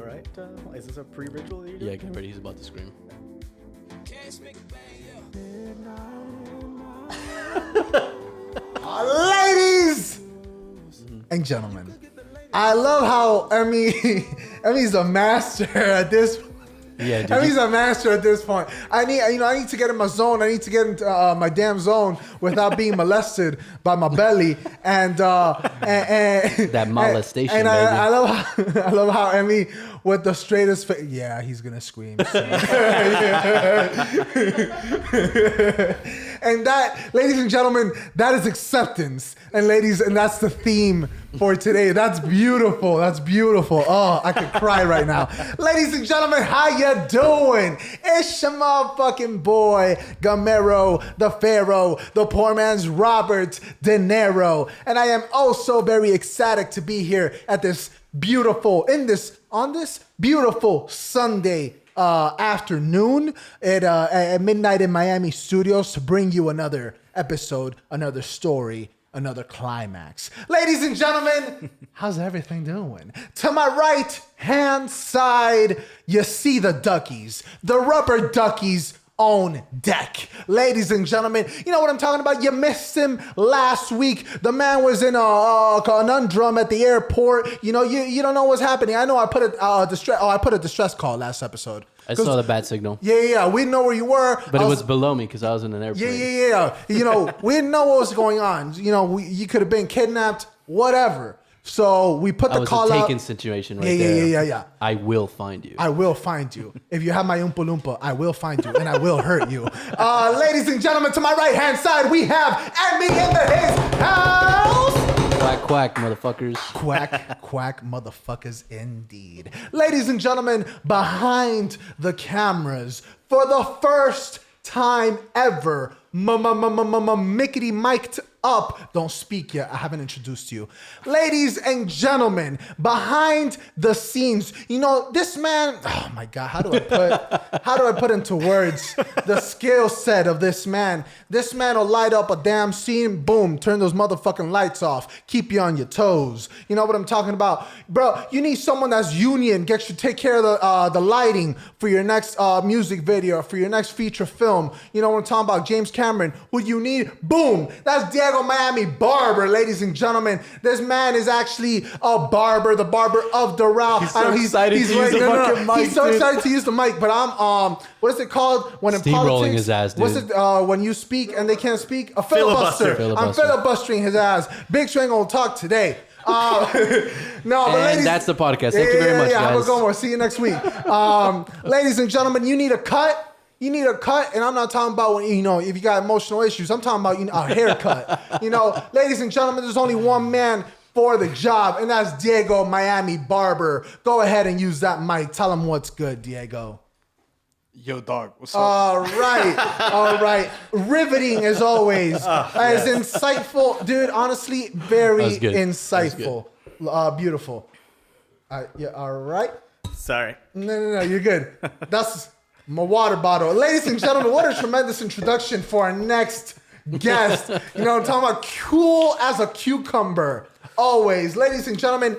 All right. Is this a pre-ritual that you're doing? Yeah, get ready. He's about to scream. Ladies and gentlemen, I love how Emmy's a master at this. Yeah, dude. Emmy's a master at this point. I need to get in my zone. I need to get into my damn zone without being molested by my belly and That molestation, And baby. I love how Emmy with the straightest face. Yeah, he's gonna scream. So. And that, ladies and gentlemen, that is acceptance. And ladies, and that's the theme for today. That's beautiful. That's beautiful. Oh, I could cry right now. Ladies and gentlemen, how you doing? It's your motherfucking boy, Gamero, the Pharaoh, the poor man's Robert De Niro. And I am also very ecstatic to be here at this beautiful, on this beautiful Sunday afternoon at midnight in Miami studios to bring you another episode, another story, another climax. Ladies and gentlemen, how's everything doing? To my right hand side, you see the duckies, the rubber duckies on deck. Ladies and gentlemen, you know what I'm talking about? You missed him last week. The man was in a conundrum at the airport. You know, you don't know what's happening. I know I put a distress call last episode. I saw the bad signal. Yeah. We didn't know where you were. But it was below me because I was in an airplane. Yeah. You know, we didn't know what was going on. You know, you could have been kidnapped, whatever. So we put the call out. It was a taken situation right there. Yeah. I will find you. I will find you. If you have my Oompa Loompa, I will find you and I will hurt you. Ladies and gentlemen, to my right hand side, we have Emmy in his house. Quack, quack, motherfuckers. Quack, motherfuckers indeed. Ladies and gentlemen, behind the cameras, for the first time ever, Mickety mic'd up. Don't speak yet. I haven't introduced you. Ladies and gentlemen, behind the scenes, you know, this man, oh my God, how do I put into words the skill set of this man? This man will light up a damn scene, boom, turn those motherfucking lights off, keep you on your toes. You know what I'm talking about? Bro, you need someone that's union, get you take care of the lighting for your next music video, for your next feature film. You know what I'm talking about? James Cameron, who you need, boom, that's Diego Miami Barber, ladies and gentlemen. This man is actually a barber, the barber of Doral. He's so excited to use the fucking mic. He's so excited to use the mic, but I'm what is it called when in Steamrolling politics? his ass, dude. What's it when you speak and they can't speak? A filibuster. I'm Filibuster. filibustering his ass. Big Swing gonna talk today. No, but ladies, that's the podcast. Thank you very much, yeah, guys. have a good one. See you next week. Ladies and gentlemen, you need a cut. You need a cut, and I'm not talking about when, you know, if you got emotional issues. I'm talking about, you know, a haircut. You know, ladies and gentlemen, there's only one man for the job, and that's Diego Miami Barber. Go ahead and use that mic. Tell him what's good, Diego. Yo, dog. What's up? All right. Riveting as always. As insightful, dude. Honestly, very insightful. Beautiful. Yeah. All right. Sorry. No. You're good. That's my water bottle. Ladies and gentlemen, what a tremendous introduction for our next guest. You know, I'm talking about cool as a cucumber. Always. Ladies and gentlemen,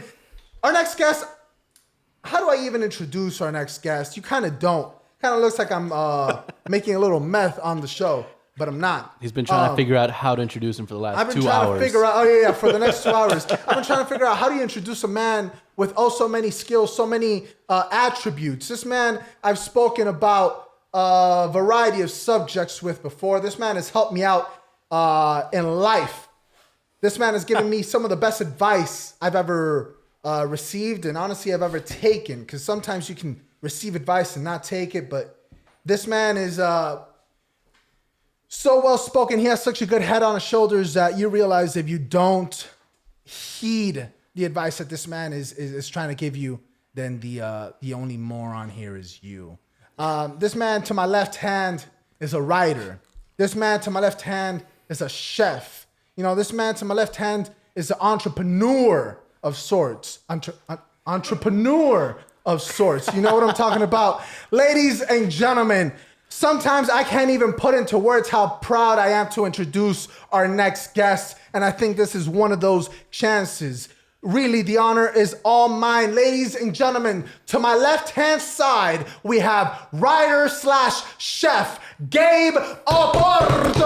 our next guest, how do I even introduce our next guest? You kind of don't. Kind of looks like I'm making a little meth on the show, but I'm not. He's been trying to figure out how to introduce him for the last 2 hours. I've been trying to figure out, for the next 2 hours. I've been trying to figure out how do you introduce a man with so many skills, so many attributes. This man I've spoken about a variety of subjects with before. This man has helped me out in life. This man has given me some of the best advice I've ever received and honestly I've ever taken, because sometimes you can receive advice and not take it, but this man is so well spoken. He has such a good head on his shoulders that you realize if you don't heed the advice that this man is trying to give you, then the only moron here is you. This man to my left hand is a writer. This man to my left hand is a chef. You know, this man to my left hand is an entrepreneur of sorts. Entrepreneur of sorts. You know what I'm talking about? Ladies and gentlemen, sometimes I can't even put into words how proud I am to introduce our next guest. And I think this is one of those chances. Really, the honor is all mine. Ladies and gentlemen, to my left-hand side, we have writer/chef Gabe Oporto.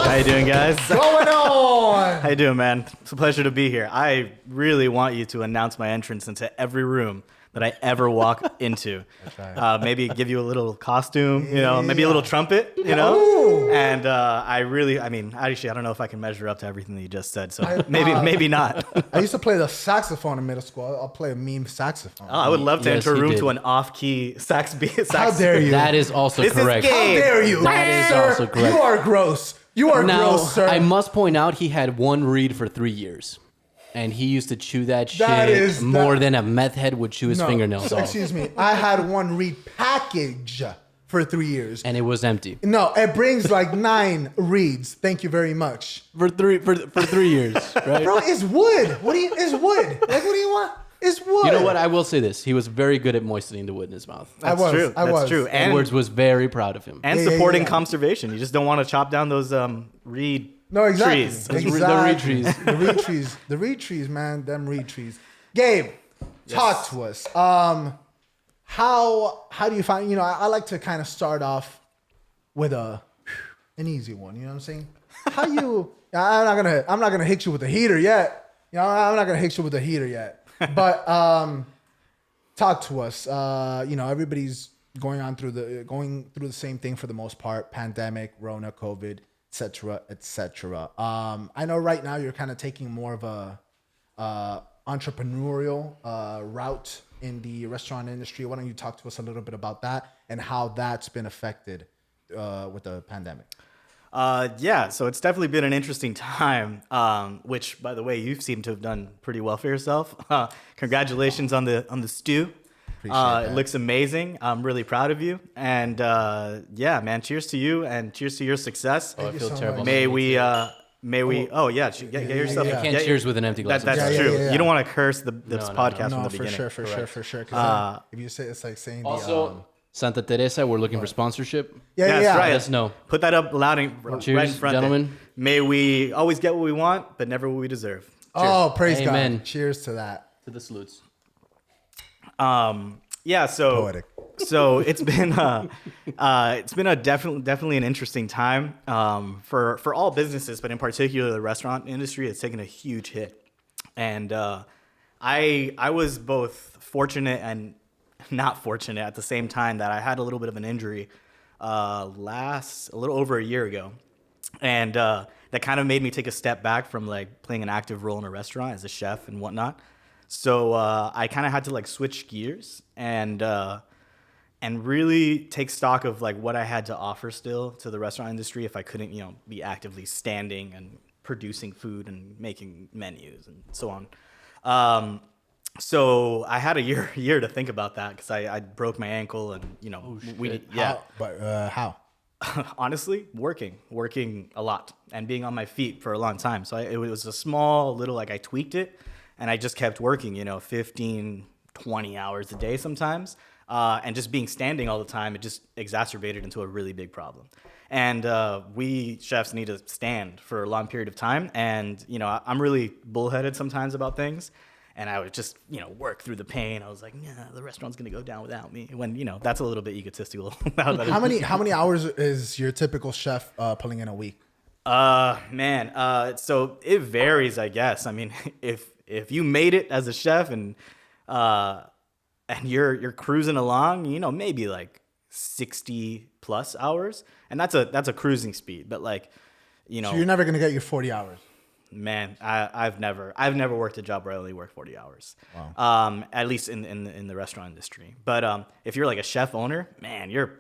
How you doing, guys? Going on? How you doing, man? It's a pleasure to be here. I really want you to announce my entrance into every room that I ever walk into. That's Maybe give you a little costume, maybe a little trumpet, Ooh. And I don't know if I can measure up to everything that you just said, so maybe not. I used to play the saxophone in middle school. I'll play a meme saxophone. I would love to Yes, enter a he room did. to an off-key sax. How dare you? That is also This is correct. gay. How dare you? That is Sir, also correct. You are gross. You are Now, gross, sir. I must point out he had one reed for 3 years. And he used to chew that shit more than a meth head would chew his fingernails off. Excuse me. I had one reed package for 3 years. And it was empty. No, it brings like 9 reeds. Thank you very much. For 3 years, right? Bro, it's wood. It's wood. Like, what do you want? It's wood. You know what? I will say this. He was very good at moistening the wood in his mouth. That's I true. That's true. And Edwards was very proud of him. supporting yeah. conservation. You just don't want to chop down those reed trees. The reed trees. The reed trees. The reed trees, man. Them reed trees. Gabe, talk to us. How do you find? I like to kind of start off with an easy one. You know what I'm saying? How you? I'm not gonna hit you with the heater yet. I'm not gonna hit you with the heater yet. But talk to us. Everybody's going through the same thing for the most part. Pandemic, Rona, COVID, etc., etc. I know right now you're kind of taking more of a entrepreneurial route in the restaurant industry. Why don't you talk to us a little bit about that and how that's been affected with the pandemic? So it's definitely been an interesting time, which, by the way, you seem to have done pretty well for yourself. Congratulations on the stew. It looks amazing. I'm really proud of you. And man, cheers to you and cheers to your success. I feel terrible. Get yourself. You can't cheers with an empty glass. That's true. You don't want to curse this podcast from the for beginning. For sure. 'Cause if you say it's like saying Also, Santa Teresa, we're looking for sponsorship. That's right. Let us know. Put that up loud right in front, gentlemen. there. May we always get what we want, but never what we deserve. Cheers. Oh, praise Amen. God! Cheers to that. To the salutes. So Poetic. So it's been definitely an interesting time for all businesses, but in particular the restaurant industry. It's taken a huge hit, and I was both fortunate and not fortunate at the same time that I had a little bit of an injury a little over a year ago, and that kind of made me take a step back from like playing an active role in a restaurant as a chef and whatnot. So I kind of had to like switch gears and really take stock of like what I had to offer still to the restaurant industry if I couldn't, be actively standing and producing food and making menus and so on. So I had a year to think about that because I broke my ankle and How? Honestly, working a lot and being on my feet for a long time. So it was a small little, like I tweaked it and I just kept working, 15, 20 hours a day sometimes. And just being standing all the time, it just exacerbated into a really big problem. And we chefs need to stand for a long period of time. And, I'm really bullheaded sometimes about things. And I would just, work through the pain. I was like, yeah, the restaurant's going to go down without me. When, that's a little bit egotistical. How many hours is your typical chef pulling in a week? So it varies, I guess. I mean, if you made it as a chef and you're cruising along, maybe like 60 plus hours. And that's a cruising speed. But like, So you're never going to get your 40 hours. Man, I've never worked a job where I only work 40 hours. Wow. At least in the restaurant industry. But if you're like a chef owner, man, you're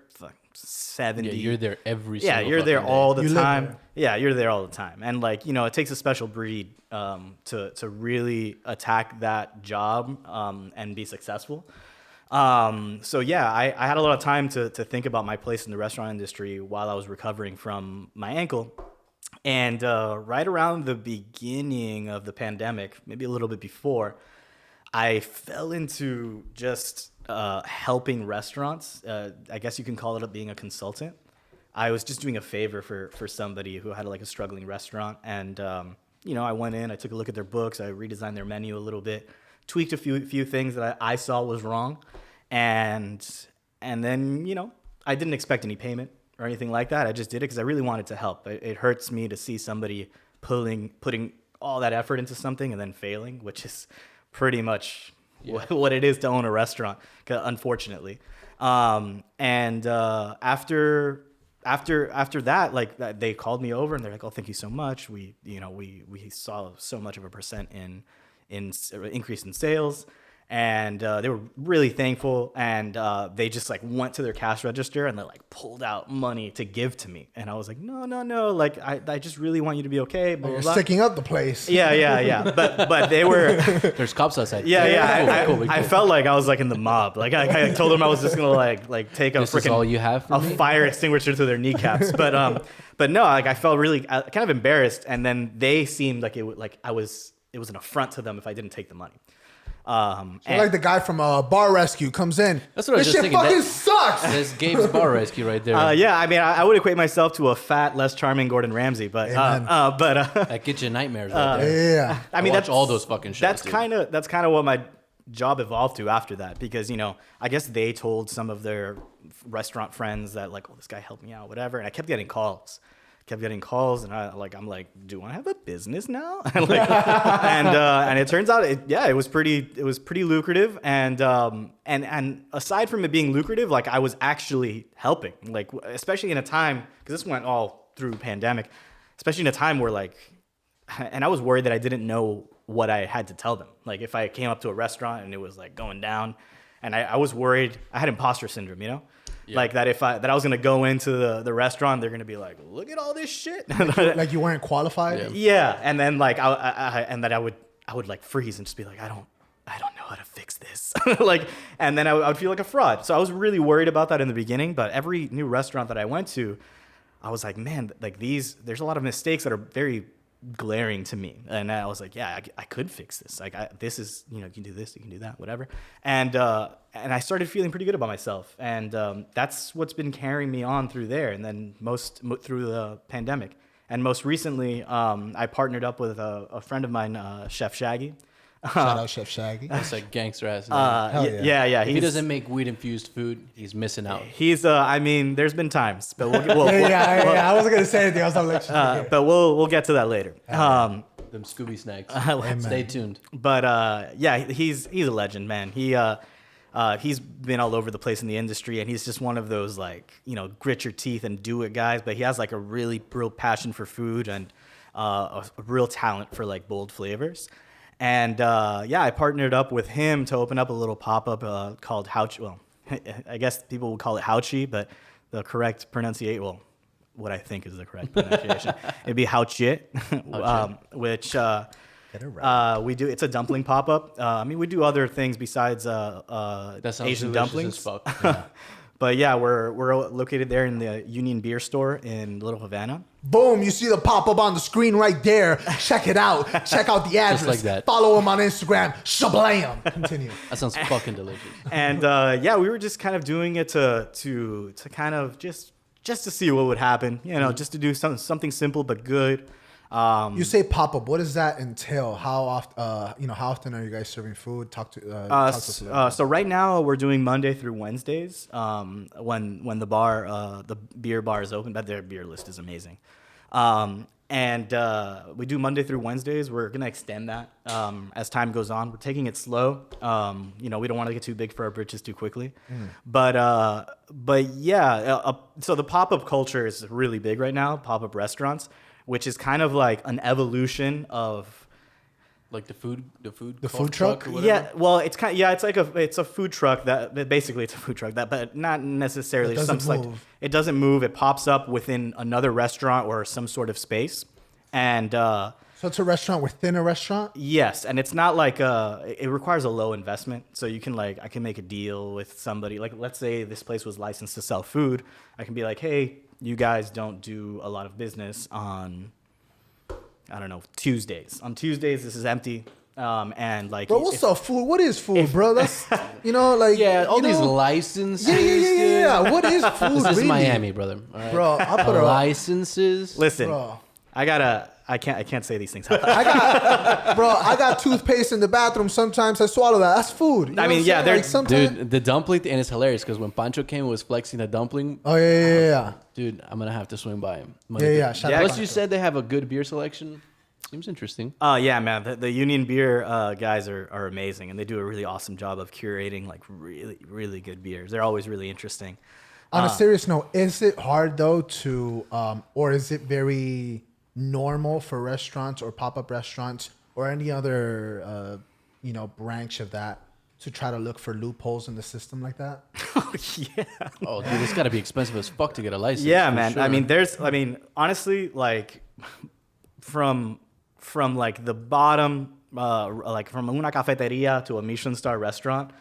70. Yeah, you're there every Yeah, single you're there fucking all day. the You live time. there. Yeah, you're there all the time. And like, it takes a special breed to really attack that job and be successful. So yeah, I had a lot of time to think about my place in the restaurant industry while I was recovering from my ankle. And right around the beginning of the pandemic, maybe a little bit before, I fell into just helping restaurants. I guess you can call it being a consultant. I was just doing a favor for somebody who had like a struggling restaurant, and I went in, I took a look at their books, I redesigned their menu a little bit, tweaked a few things that I saw was wrong, and then I didn't expect any payment or anything like that. I just did it because I really wanted to help. It hurts me to see somebody putting all that effort into something and then failing, which is pretty much what it is to own a restaurant, unfortunately. After that, like they called me over and they're like, "Oh, thank you so much. We saw so much of a percent in increase in sales." And they were really thankful, and they just like went to their cash register and they like pulled out money to give to me, and I was like, no, like I just really want you to be okay. Blah, You're blah, blah. sticking up the place. Yeah. But they were. There's cops outside. Yeah. Cool. I felt like I was like in the mob. Like I told them I was just gonna like take a This is all you have for a me? fire extinguisher to their kneecaps. But no, like I felt really kind of embarrassed, and then they seemed like it was an affront to them if I didn't take the money. You're like the guy from Bar Rescue comes in. That's what I was this just shit thinking. fucking sucks. There's Gabe's Bar Rescue right there. Yeah, I mean, I would equate myself to a fat, less charming Gordon Ramsay, but That gets you nightmares right there. Yeah. I mean, watch all those fucking shows. That's dude. kind of what my job evolved to after that, because I guess they told some of their restaurant friends that like, oh, this guy helped me out, whatever, and I kept getting calls. And I'm like, do I have a business now? and it turns out it was pretty lucrative, and aside from it being lucrative, like I was actually helping, like especially in a time, because this went all through pandemic, especially in a time where like, and I was worried that I didn't know what I had to tell them. Like if I came up to a restaurant and it was like going down, and I was worried, I had imposter syndrome, Yeah. Like that if I was gonna go into the restaurant, they're gonna be like, look at all this shit. Like you weren't qualified. Yeah, and then like I would like freeze and just be like, I don't know how to fix this. And then I would feel like a fraud. So I was really worried about that in the beginning. But every new restaurant that I went to, I was like, man, like there's a lot of mistakes that are very glaring to me, and I was like, yeah, I could fix this. Like this is, you can do this, you can do that, whatever. And I started feeling pretty good about myself, and that's what's been carrying me on through there, and then through the pandemic, and most recently, I partnered up with a friend of mine, Chef Shaggy. Shout out Chef Shaggy. That's a gangster ass. Yeah. If he doesn't make weed-infused food, he's missing out. He's I mean, there's been times, but we'll I wasn't gonna say anything. I was gonna let you. but we'll get to that later. Them Scooby snacks. Stay tuned. But yeah, he's a legend, man. He's been all over the place in the industry, and he's just one of those like, grit your teeth and do it guys. But he has like a real passion for food and a real talent for like bold flavors. And I partnered up with him to open up a little pop-up called Houchi. Well, I guess people would call it Houchi, but the correct pronunciation, well, what I think is the correct pronunciation, it'd be Houchi, which Get it right. we do. It's a dumpling pop-up. I mean, we do other things besides Asian dumplings. As fuck. Yeah. But yeah, we're located there in the Union Beer Store in Little Havana. Boom! You see the pop up on the screen right there. Check it out. Check out the address. Just like that. Follow him on Instagram. Shablam. Continue. That sounds fucking delicious. And we were just kind of doing it to kind of just to see what would happen. Just to do something simple but good. You say pop up. What does that entail? How often? How often are you guys serving food? Talk to us a little bit. So right now we're doing Monday through Wednesdays. When the beer bar is open, but their beer list is amazing. And we do Monday through Wednesdays. We're gonna extend that as time goes on. We're taking it slow. We don't want to get too big for our britches too quickly. But yeah. So the pop up culture is really big right now. Pop up restaurants, which is kind of like an evolution of like the food truck? or whatever? Yeah, well, it's it's a food truck that basically it's a food truck but not necessarily It doesn't move. It doesn't move. It pops up within another restaurant or some sort of space, and So it's a restaurant within a restaurant? yes, and it's not like it requires a low investment. So you can I can make a deal with somebody. Like let's say this place was licensed to sell food. I can be like, hey, you guys don't do a lot of business on, I don't know, Tuesdays. On Tuesdays, this is empty. And like, Bro, what's up, food? What is food, bro? That's all these licenses. Yeah. What is food? This is really? Miami, brother. All right. Bro, I'll put licenses. Listen, Bro. I gotta I can't say these things. I got toothpaste in the bathroom. Sometimes I swallow that. That's food. You know I mean, what I'm yeah, saying? Like sometimes. Dude, the dumpling and it's hilarious because when Pancho came and was flexing the dumpling, Oh yeah. dude, I'm gonna have to swing by him. Shout out Plus, Pancho. you said they have a good beer selection. Seems interesting. Yeah, man. The Union Beer guys are amazing, and they do a really awesome job of curating like really, really good beers. They're always really interesting. On a serious note, is it hard though to, or is it very normal for restaurants or pop-up restaurants or any other, branch of that to try to look for loopholes in the system like that? Yeah. Oh, dude, it's got to be expensive as fuck to get a license. Yeah, for man. sure. I mean, honestly, like from like the bottom, like from una cafeteria to a Michelin star restaurant,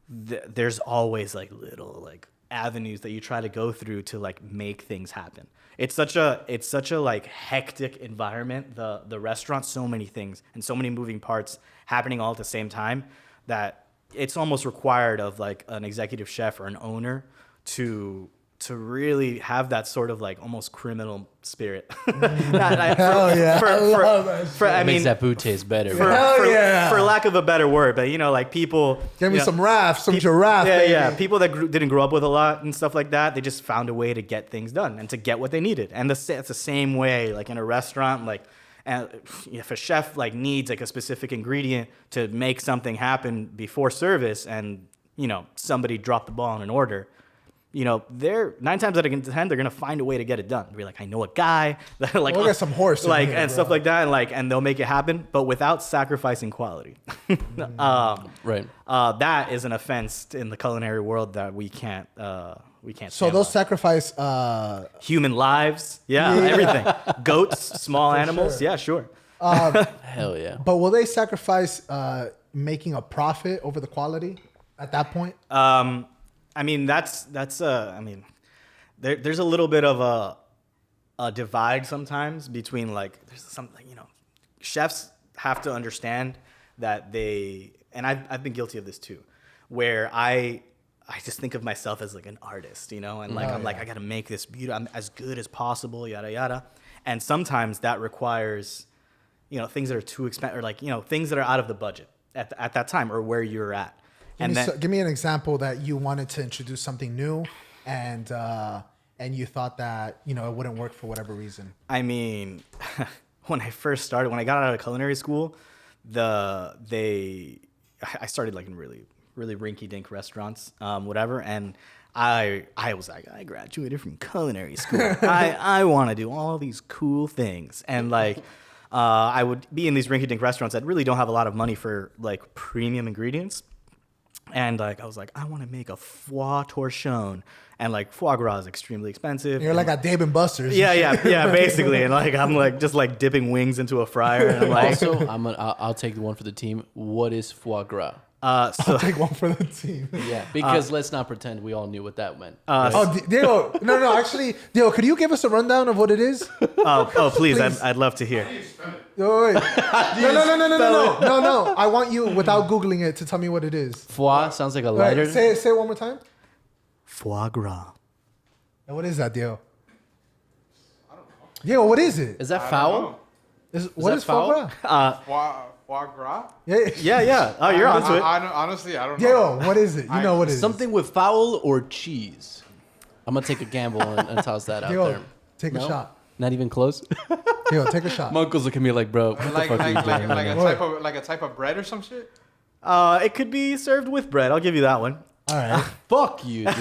there's always like little like avenues that you try to go through to like make things happen. It's such a like hectic environment. The restaurant, so many things and so many moving parts happening all at the same time that it's almost required of like an executive chef or an owner to really have that sort of like almost criminal spirit. Hell yeah. I mean, Makes that food taste better. for lack of a better word, but like people Give me some raft, some giraffe. Yeah, baby. yeah. People that didn't grow up with a lot and stuff like that, they just found a way to get things done and to get what they needed. And it's the same way, like in a restaurant, like and if a chef like needs like a specific ingredient to make something happen before service, and somebody dropped the ball on an order. They're 9 times out of 10, they're gonna find a way to get it done. They'll be like, I know a guy that like We'll get some horse in like here, and bro. stuff like that, and they'll make it happen, but without sacrificing quality. Right. That is an offense in the culinary world that we can't. So stand those by. sacrifice. Human lives, everything. Goats, small animals, sure. yeah, sure. Hell yeah. But will they sacrifice making a profit over the quality at that point? I mean, there's a little bit of a divide sometimes between like there's something chefs have to understand that and I've been guilty of this too, where I just think of myself as like an artist, and like I'm like I gotta make this beautiful, I'm as good as possible, yada yada, and sometimes that requires things that are too expensive or like things that are out of the budget at that time or where you're at. Give me an example that you wanted to introduce something new, and you thought that it wouldn't work for whatever reason. I mean, when I got out of culinary school, I started like in really really rinky-dink restaurants, whatever, and I was like, I graduated from culinary school. I want to do all these cool things, and like. I would be in these rinky-dink restaurants that really don't have a lot of money for like premium ingredients. And like I was like, I want to make a foie torchon, and like foie gras is extremely expensive. You're like a Dave and Buster's. Yeah, basically. And like I'm like just like dipping wings into a fryer, and I'm like, Also, I'll take the one for the team. What is foie gras? so Take one for the team. Yeah, because let's not pretend we all knew what that meant. Diego, no, actually, Diego, could you give us a rundown of what it is? please. I'd love to hear. Wait. No. I want you, without Googling it, to tell me what it is. Foie sounds like a lighter. Say it one more time. Foie gras. And what is that, Diego? I don't know. Diego, what is it? Is that foul? What that is foie foul? gras? Foie gras? Yeah. Oh, you're onto it. Honestly, I don't know. Diego, what is it? You know what it is. Something with fowl or cheese. I'm gonna take a gamble and toss that out Diego, there. take a No? shot. Not even close. Diego, take a shot. My uncle's looking at me like, bro, what Like the fuck are you doing? a type of bread or some shit? It could be served with bread. I'll give you that one. All right. Fuck you, dude.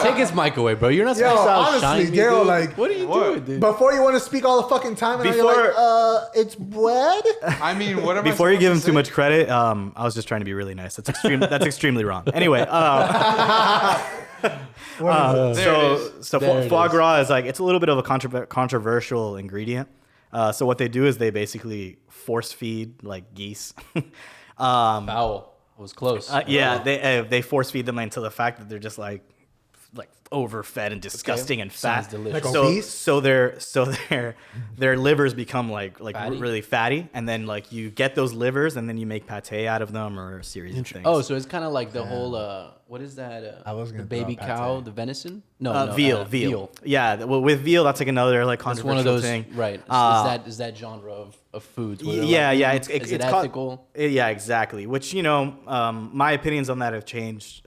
Take his mic away, bro. You're not Yo, supposed to honestly, outshine me, Diego, dude. like, what are you doing, dude? Before you want to speak all the fucking time, and Before- you're like, it's bread? I mean, what am I Before you give him supposed too to much say? credit, I was just trying to be really nice. That's extremely wrong. Anyway, There it is. so There it foie is. gras is like it's a little bit of a controversial ingredient. So what they do is they basically force feed like geese. Foul. I was close. They force feed them until the fact that they're just like like overfed and disgusting and fat. Sounds delicious. Like so obese? their livers become like Fatty? really fatty, and then like you get those livers, and then you make pate out of them or a series of things. Oh, so it's kind of like the whole what is that? I was the gonna baby throw out cow, pate. the venison? No, veal. Yeah, well, with veal, that's like another like That's controversial one of those, thing. right? Is that genre of foods? Where they're Yeah, like, yeah. is it It's called- ethical? yeah, exactly. Which my opinions on that have changed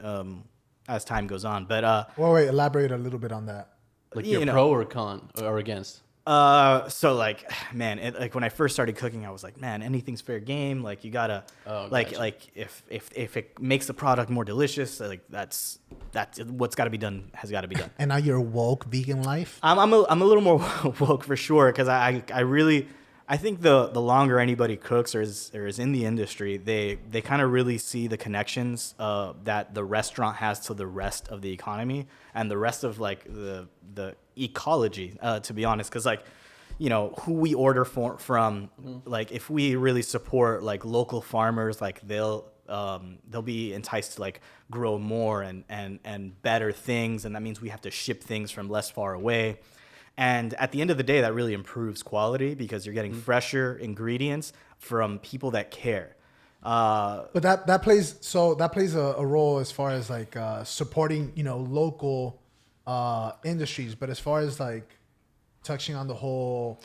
as time goes on. But Wait, elaborate a little bit on that. Like you you're know. pro or con or against? so like, man, like when I first started cooking, I was like, man, anything's fair game. Like you gotta, gotcha. like if it makes the product more delicious, like that's what's got to be done has got to be done. And now you're woke vegan life. I'm a little more woke for sure because I think the longer anybody cooks or is in the industry, they kind of really see the connections that the restaurant has to the rest of the economy and the rest of like the ecology, to be honest, because like who we order from, like if we really support like local farmers, like they'll be enticed to like grow more and better things, and that means we have to ship things from less far away. And at the end of the day, that really improves quality because you're getting fresher ingredients from people that care. But that plays a role as far as like supporting local industries. But as far as like touching on the whole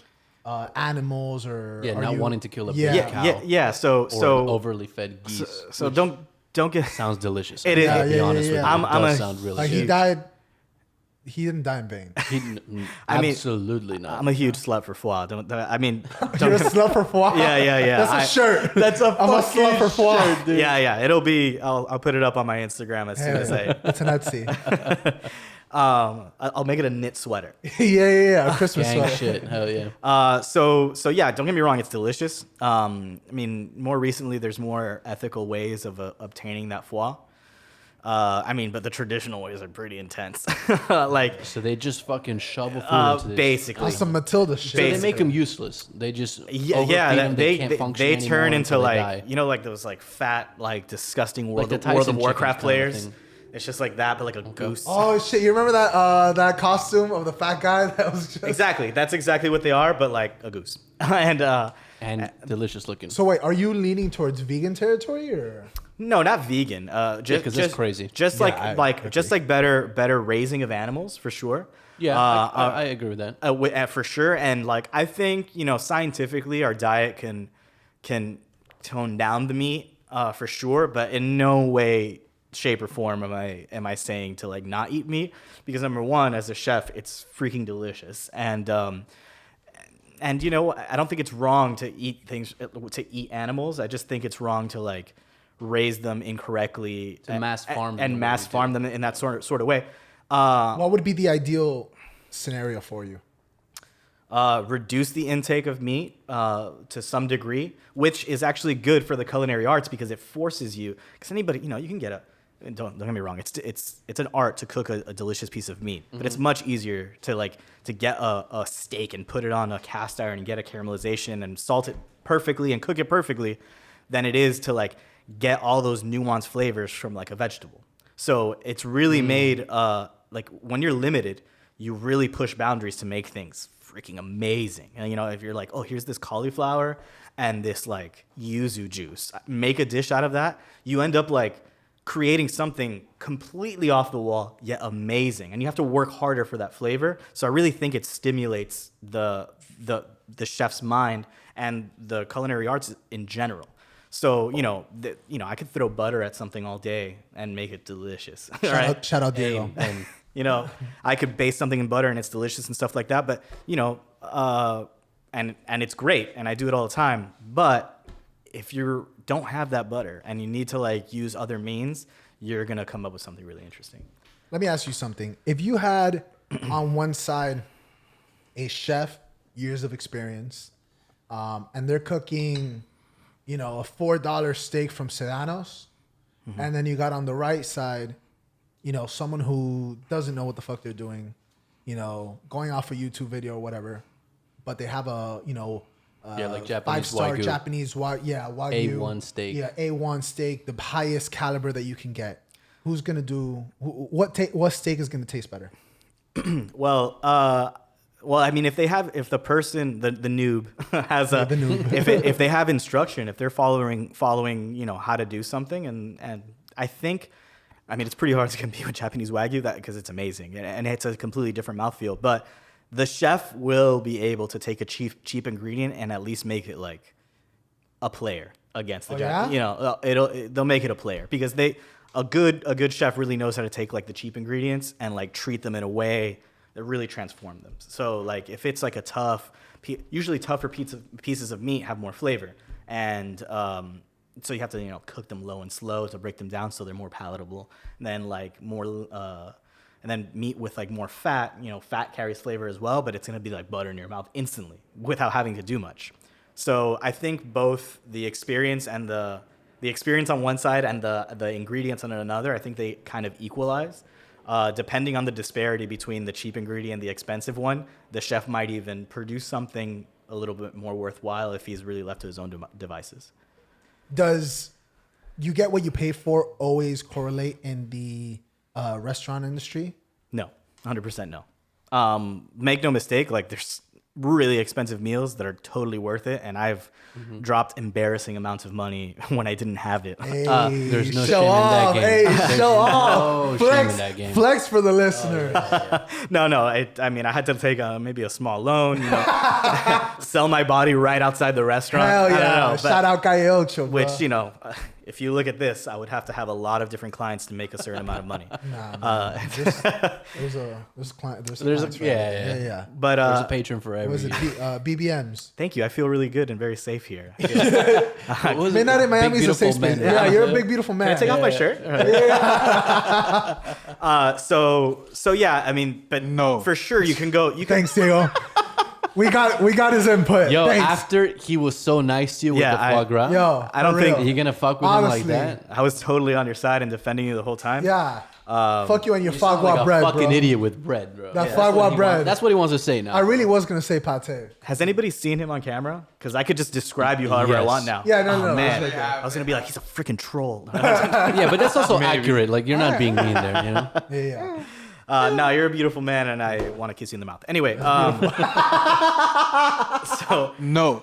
animals or not wanting to kill a Yeah. baby cow. Yeah. So Or an overly fed geese. so which don't get sounds delicious. It is- I'll be Yeah, honest yeah, with yeah. you. It I'm does a- sound really like good. he didn't die in vain. I mean, Absolutely not. I'm a huge slut for foie. You're a slut for foie. Yeah. That's a shirt. That's a I'm a slut for foie. Yeah. It'll be. I'll put it up on my Instagram as soon as It's an Etsy. I'll make it a knit sweater. yeah. A Christmas Gang sweater. shit. Hell yeah. So yeah, don't get me wrong, it's delicious. I mean, more recently, there's more ethical ways of obtaining that foie. But the traditional ways are pretty intense. Like, So they just fucking shovel food into this. basically. That's some Matilda shit. So they make basically. them useless. They just Yeah, overfeed them. They can't function they turn anymore into until they like die. like those like fat like disgusting World the of Tyson Warcraft chicken kind of players. thing. It's just like that, but like a goose. Oh shit! You remember that costume of the fat guy that was just Exactly, that's exactly what they are, but like a goose. and delicious looking. So wait, are you leaning towards vegan territory or? no, not vegan. Just 'cause that's crazy. Just Yeah, just like better raising of animals for sure. Yeah, I agree with that. For sure. And like I think scientifically our diet can tone down the meat for sure, but in no way, shape, or form am I saying to like not eat meat, because number one, as a chef, it's freaking delicious, and I don't think it's wrong to eat animals. I just think it's wrong to like raise them incorrectly mass farm them and the way mass we do. farm them in that sort of way. What would be the ideal scenario for you? Reduce the intake of meat to some degree, which is actually good for the culinary arts because it forces you. Because anybody, you can get a. Don't get me wrong. It's an art to cook a delicious piece of meat, but it's much easier to get a steak and put it on a cast iron and get a caramelization and salt it perfectly and cook it perfectly, than it is to like get all those nuanced flavors from like a vegetable. So it's really made like when you're limited, you really push boundaries to make things freaking amazing. And if you're like, oh, here's this cauliflower and this like yuzu juice, make a dish out of that, you end up like creating something completely off the wall yet amazing, and you have to work harder for that flavor. So I really think it stimulates the chef's mind and the culinary arts in general. So I could throw butter at something all day and make it delicious. Shout out Diego. And I could base something in butter and it's delicious and stuff like that. But and it's great, and I do it all the time. But if you don't have that butter and you need to like use other means, you're gonna come up with something really interesting. Let me ask you something. If you had on one side a chef, years of experience, and they're cooking, a $4 steak from Sedano's, and then you got on the right side, someone who doesn't know what the fuck they're doing, going off a YouTube video or whatever, but they have a, like Japanese 5-star Wagyu. Japanese Wagyu. A1 steak. Yeah, A1 steak, the highest caliber that you can get. Who's gonna do what steak is gonna taste better? Well, I mean, if the person, the noob has the noob. if they have instruction, if they're following, how to do something, and I think, I mean, it's pretty hard to compete with Japanese Wagyu because it's amazing and it's a completely different mouthfeel. But the chef will be able to take a cheap ingredient and at least make it like a player against the Japanese. Yeah? They'll make it a player because a good chef really knows how to take like the cheap ingredients and like treat them in a way that really transform them. So like if it's like usually tougher pieces of meat have more flavor, and so you have to cook them low and slow to break them down so they're more palatable. And then like and then meat with like more fat, fat carries flavor as well, but it's gonna be like butter in your mouth instantly without having to do much. So I think both the experience and the experience on one side and the ingredients on another, I think they kind of equalize. Depending on the disparity between the cheap ingredient and the expensive one, the chef might even produce something a little bit more worthwhile if he's really left to his own devices. Does you get what you pay for always correlate in the restaurant industry? No, 100% no. Make no mistake, like there's really expensive meals that are totally worth it, and I've dropped embarrassing amounts of money when I didn't have it. Hey, There's no show shame off. in that game. Hey, There's show off. no shame in that game. Flex for the listener. No. I mean, I had to take maybe a small loan, sell my body right outside the restaurant. Hell I don't yeah! know, but- Shout out Calle Ocho, bro. which, if you look at this, I would have to have a lot of different clients to make a certain amount of money. There's yeah. But There's a patron for every. Was it BBMs? thank you. I feel really good and very safe here. What was it? Midnight in Miami is a safe space. Men. Yeah, you're a big beautiful man. Can I take off my shirt? So yeah, I mean, but No. for sure you can go. Thanks, Diego. We got his input. Yo, Thanks. after he was so nice to you with Yeah, the foie gras, Yo, I don't for think real. you gonna fuck with Honestly. him like that? I was totally on your side and defending you the whole time. Yeah. Fuck you and your You foie sound gras like a bread, fucking bro. idiot with bread, bro. That foie gras bread. That's what he wants to say now. I really was gonna say pate. Has anybody seen him on camera? Because I could just describe you however I Yes. want now. Yeah, no. Man, It's like I was gonna be like, he's a freaking troll. Yeah, but that's also accurate. Like you're not being mean there, Yeah. No, you're a beautiful man, and I want to kiss you in the mouth. Anyway, so No.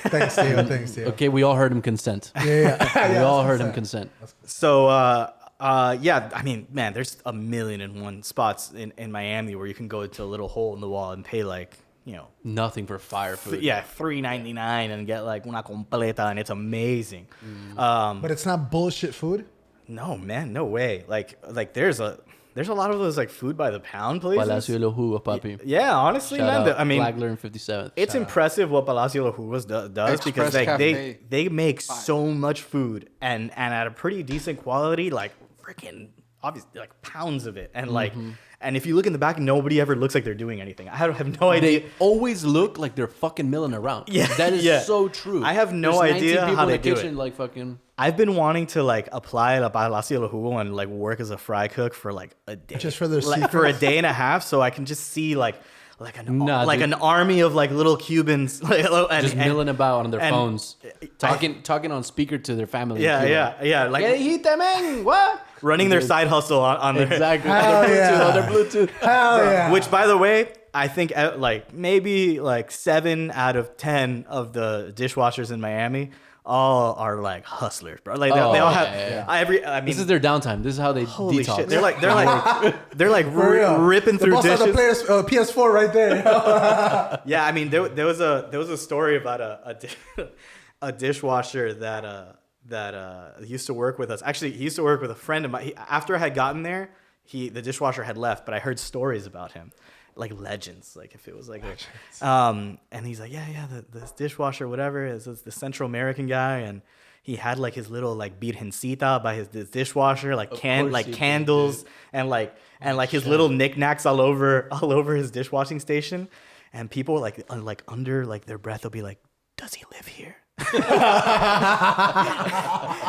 Thanks, Diego. Okay, we all heard him consent. Yeah. We all heard him consent. yeah, I mean, man, there's 1,000,001 spots in Miami where you can go into a little hole in the wall and pay like, Nothing for fire food. yeah, $3.99 and get like una completa, and it's amazing. But it's not bullshit food. No, man, no way. Like there's a lot of those like food by the pound places. Palacio de los Jugos, papi. Yeah, honestly, Shout man. out I mean, Flagler and 57th. it's impressive what Palacio de los Jugos does Express because like Cafe. they make so much food and at a pretty decent quality, like freaking obviously like pounds of it, and like and if you look in the back, nobody ever looks like they're doing anything. I have no idea. They always look like they're fucking milling around. Yeah, That is yeah. so true. I have no There's 19 idea people how in they the do kitchen, it. like fucking. I've been wanting to like apply La Palacio de Jugo and like work as a fry cook for like a day, Just for their like, for a day and a half, so I can just see like an army of like little Cubans Just milling about on their and- phones, talking on speaker to their family. in yeah, Cuba. yeah, like ¿Qué dijiste, men? What? running their side hustle on their Exactly. Hell On yeah. their Bluetooth. Hell yeah. Which, by the way, I think like maybe like 7 out of 10 of the dishwashers in Miami all are like hustlers, bro. Like they all have I mean, This is their downtime. This is how they holy detox. shit. They're like For real. ripping The through boss had dishes. the PS4 right there. Yeah, I mean, there was a story about a dishwasher that used to work with us. Actually, he used to work with a friend of mine. After I had gotten there, the dishwasher had left, but I heard stories about him, like legends. Like if it was like, and he's like, yeah, this dishwasher, whatever, is the Central American guy, and he had like his little like virgencita by his dishwasher, like course he did, candles, and his little knickknacks all over his dishwashing station, and people like under like their breath will be like, does he live here?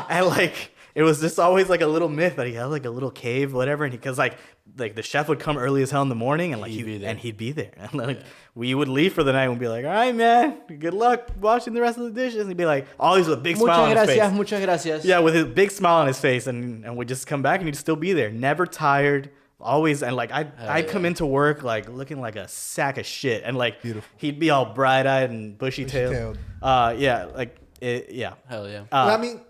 And like it was just always like a little myth that he had like a little cave, whatever. And because like the chef would come early as hell in the morning, and like he'd be there. And like we would leave for the night and be like, all right, man, good luck washing the rest of the dishes. And he'd be like, always with a big smile on his face. Muchas gracias. Yeah, with his big smile on his face, and we'd just come back and he'd still be there, never tired. Always, and like I'd come into work like looking like a sack of shit, and like he'd be all bright-eyed and bushy-tailed. Yeah, like yeah. Hell yeah. I mean,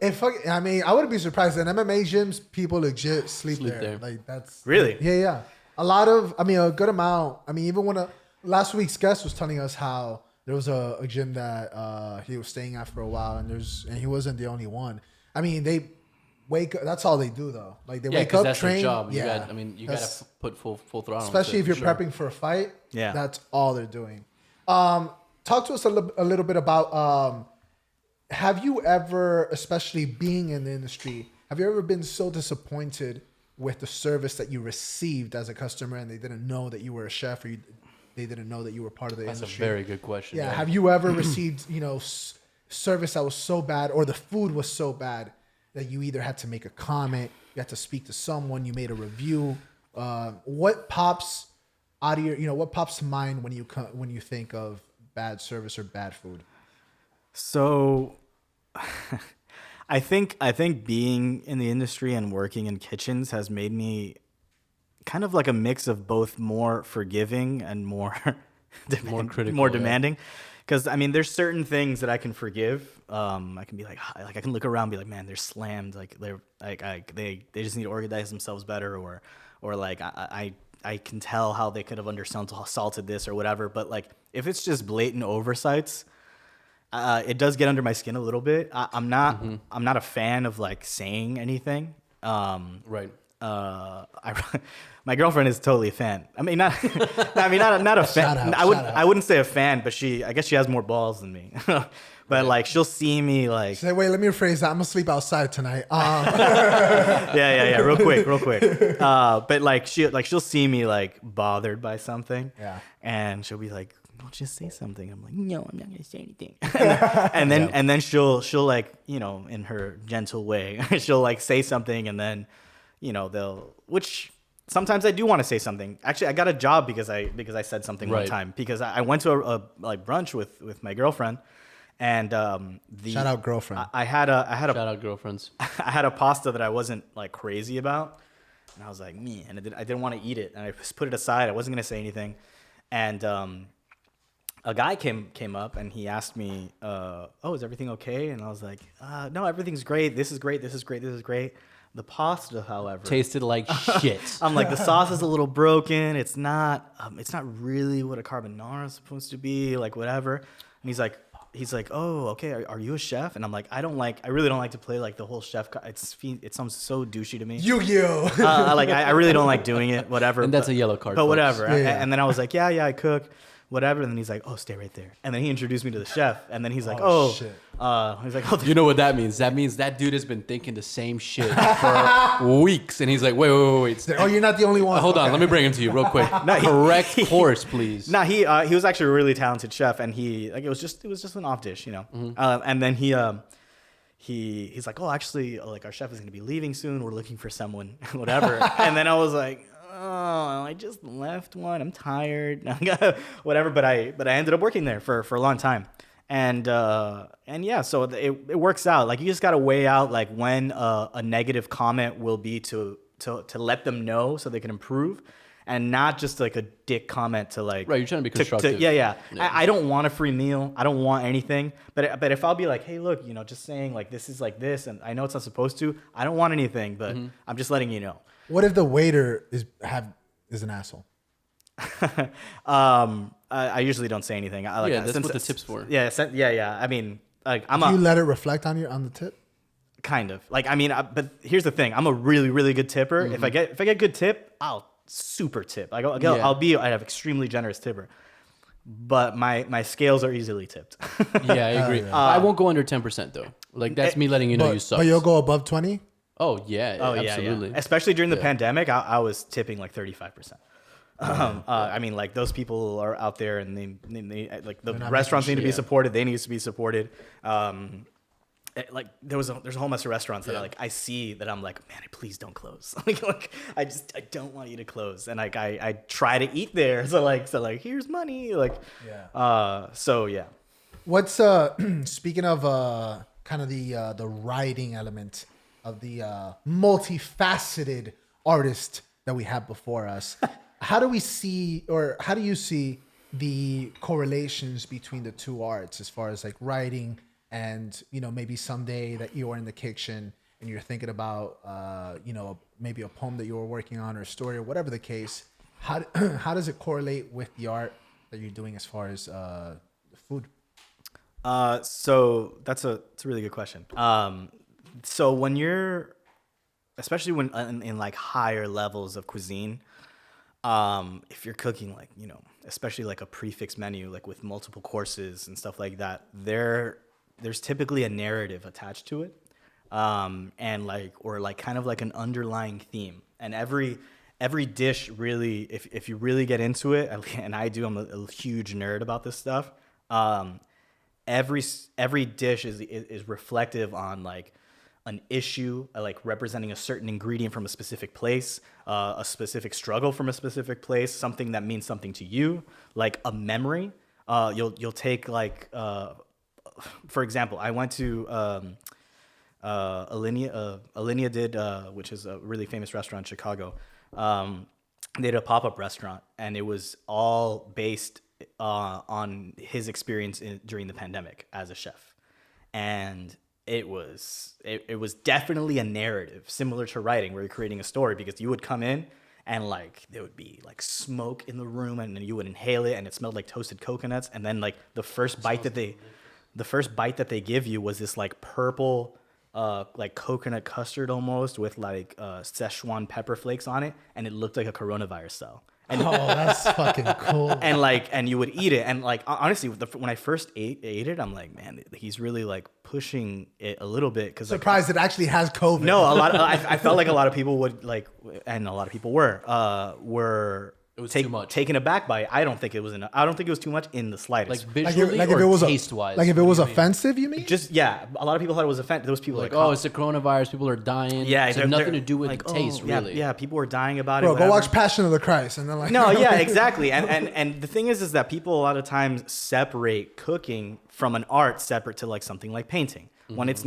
I wouldn't be surprised. In MMA gyms, people legit sleep there. Like that's really. Yeah. A good amount. I mean, even when last week's guest was telling us how there was a gym that he was staying at for a while, and he wasn't the only one. I mean, they wake up. That's all they do though. Like they wake up, that's train. Their job. Yeah, you gotta put full throttle. Especially if you're prepping for a fight. Yeah, that's all they're doing. Talk to us a little bit about. Have you ever, especially being in the industry, have you ever been so disappointed with the service that you received as a customer, and they didn't know that you were a chef, or they didn't know that you were part of the industry? That's a very good question. Yeah. Have you ever received service that was so bad, or the food was so bad that you either had to make a comment, you had to speak to someone, you made a review? What pops out of what pops to mind when you think of bad service or bad food? So I think being in the industry and working in kitchens has made me kind of like a mix of both more forgiving and more critical, more demanding. Because I mean, there's certain things that I can forgive. I can be like I can look around and be like, man, they're slammed. Like they just need to organize themselves better, or like I can tell how they could have undersalted this or whatever. But like if it's just blatant oversights, it does get under my skin a little bit. I'm not a fan of like saying anything. Right. My girlfriend is totally a fan. I mean, not a fan. I wouldn't say a fan, but I guess she has more balls than me. But like she'll see me like. Say, wait, let me rephrase that. I'm gonna sleep outside tonight. Yeah. Real quick. But like she'll see me like bothered by something. Yeah. And she'll be like, "Don't just say something." I'm like, "No, I'm not gonna say anything." and then she'll like, in her gentle way, she'll like say something, and then which sometimes I do want to say something. Actually, I got a job because I said something one time, because I went to a like brunch with my girlfriend, and shout out girlfriend. I had a shout out girlfriends. I had a pasta that I wasn't like crazy about, and I was like, man, I didn't want to eat it, and I just put it aside. I wasn't gonna say anything, and a guy came up and he asked me, "Oh, is everything okay?" And I was like, "No, everything's great. This is great. This is great. This is great." The pasta, however, tasted like shit. I'm like, the sauce is a little broken. It's not really what a carbonara is supposed to be, like whatever. And he's like, "Oh, okay. Are you a chef?" And I'm like, I really don't like to play like the whole chef. It sounds so douchey to me. Yu-Gi-Oh. I really don't like doing it. Whatever. And that's a yellow card. But whatever. Yeah. And then I was like, yeah, I cook. Whatever, and then he's like, "Oh, stay right there." And then he introduced me to the chef, and then he's like, shit. He's like, "Oh, you know what that means? That means that dude has been thinking the same shit for weeks, and he's like, wait. Oh, you're not the only one. Hold on, let me bring him to you real quick. Correct course, please. No, he was actually a really talented chef, and it was just an off dish, And then he's like, "Oh, actually, like our chef is gonna be leaving soon. We're looking for someone, whatever." And then I was like, "Oh, I just left one. I'm tired." Whatever. But I ended up working there for a long time, and yeah. So it works out. Like you just gotta weigh out like when a negative comment will be to let them know so they can improve, and not just like a dick comment to like. Right. You're trying to be constructive. Yeah. I don't want a free meal. I don't want anything. But if I'll be like, "Hey, look, just saying like this is like this, and I know it's not supposed to. I don't want anything, but I'm just letting you know." What if the waiter is an asshole? I usually don't say anything. That's what the tip's for. Yeah. I mean, like Do you let it reflect on the tip? Kind of. Like I mean, but here's the thing. I'm a really really good tipper. If I get good tip, I'll super tip. I have extremely generous tipper. But my scales are easily tipped. Yeah, I agree. I won't go under 10% though. Like that's me letting you know you suck. But you'll go above 20? Oh yeah, absolutely. Yeah. Especially during the pandemic, I was tipping like 35%. I mean, like those people are out there, and they like the restaurants need to be supported. They need to be supported. like there's a whole mess of restaurants that I see that I'm like, man, please don't close. like I don't want you to close. And like I try to eat there. So here's money. Like so yeah. What's speaking of kind of the writing element of the multifaceted artist that we have before us, how do you see the correlations between the two arts as far as like writing and, you know, maybe someday that you are in the kitchen and you're thinking about, you know, maybe a poem that you were working on or a story or whatever the case, how does it correlate with the art that you're doing as far as food? So that's a really good question. So when you're, especially when in like higher levels of cuisine, if you're cooking like, you know, especially like a prefix menu, like with multiple courses and stuff like that, there's typically a narrative attached to it. And like, or like kind of like an underlying theme. And every dish really, if you really get into it, and I do, I'm a huge nerd about this stuff. Every dish is reflective on like an issue, like representing a certain ingredient from a specific place, a specific struggle from a specific place, something that means something to you, like a memory. You'll take like, for example, I went to Alinea did, which is a really famous restaurant in Chicago. They did a pop-up restaurant, and it was all based on his experience during the pandemic as a chef. And it was definitely a narrative similar to writing, where you're creating a story, because you would come in and like there would be like smoke in the room, and then you would inhale it and it smelled like toasted coconuts. And then like the first bite that they give you was this like purple like coconut custard almost with like Szechuan pepper flakes on it, and it looked like a coronavirus cell. And, that's fucking cool. And you would eat it, and like honestly, when I first ate it, I'm like, man, he's really like pushing it a little bit, because surprised it actually has COVID. No, I felt like a lot of people would like, and a lot of people were. It was too much. Taken aback by it. I don't think it was enough. I don't think it was too much in the slightest. Like visually like if it was taste-wise. Like if it was offensive, you mean? Just, yeah. A lot of people thought it was offensive. Those people like, oh, it's the coronavirus. People are dying. Yeah. It had nothing to do with like, the taste, really. Yeah, people were dying about Bro, it. go watch Passion of the Christ. And then like... No, yeah, exactly. And the thing is that people a lot of times separate cooking from an art separate to like something like painting. Mm-hmm. When it's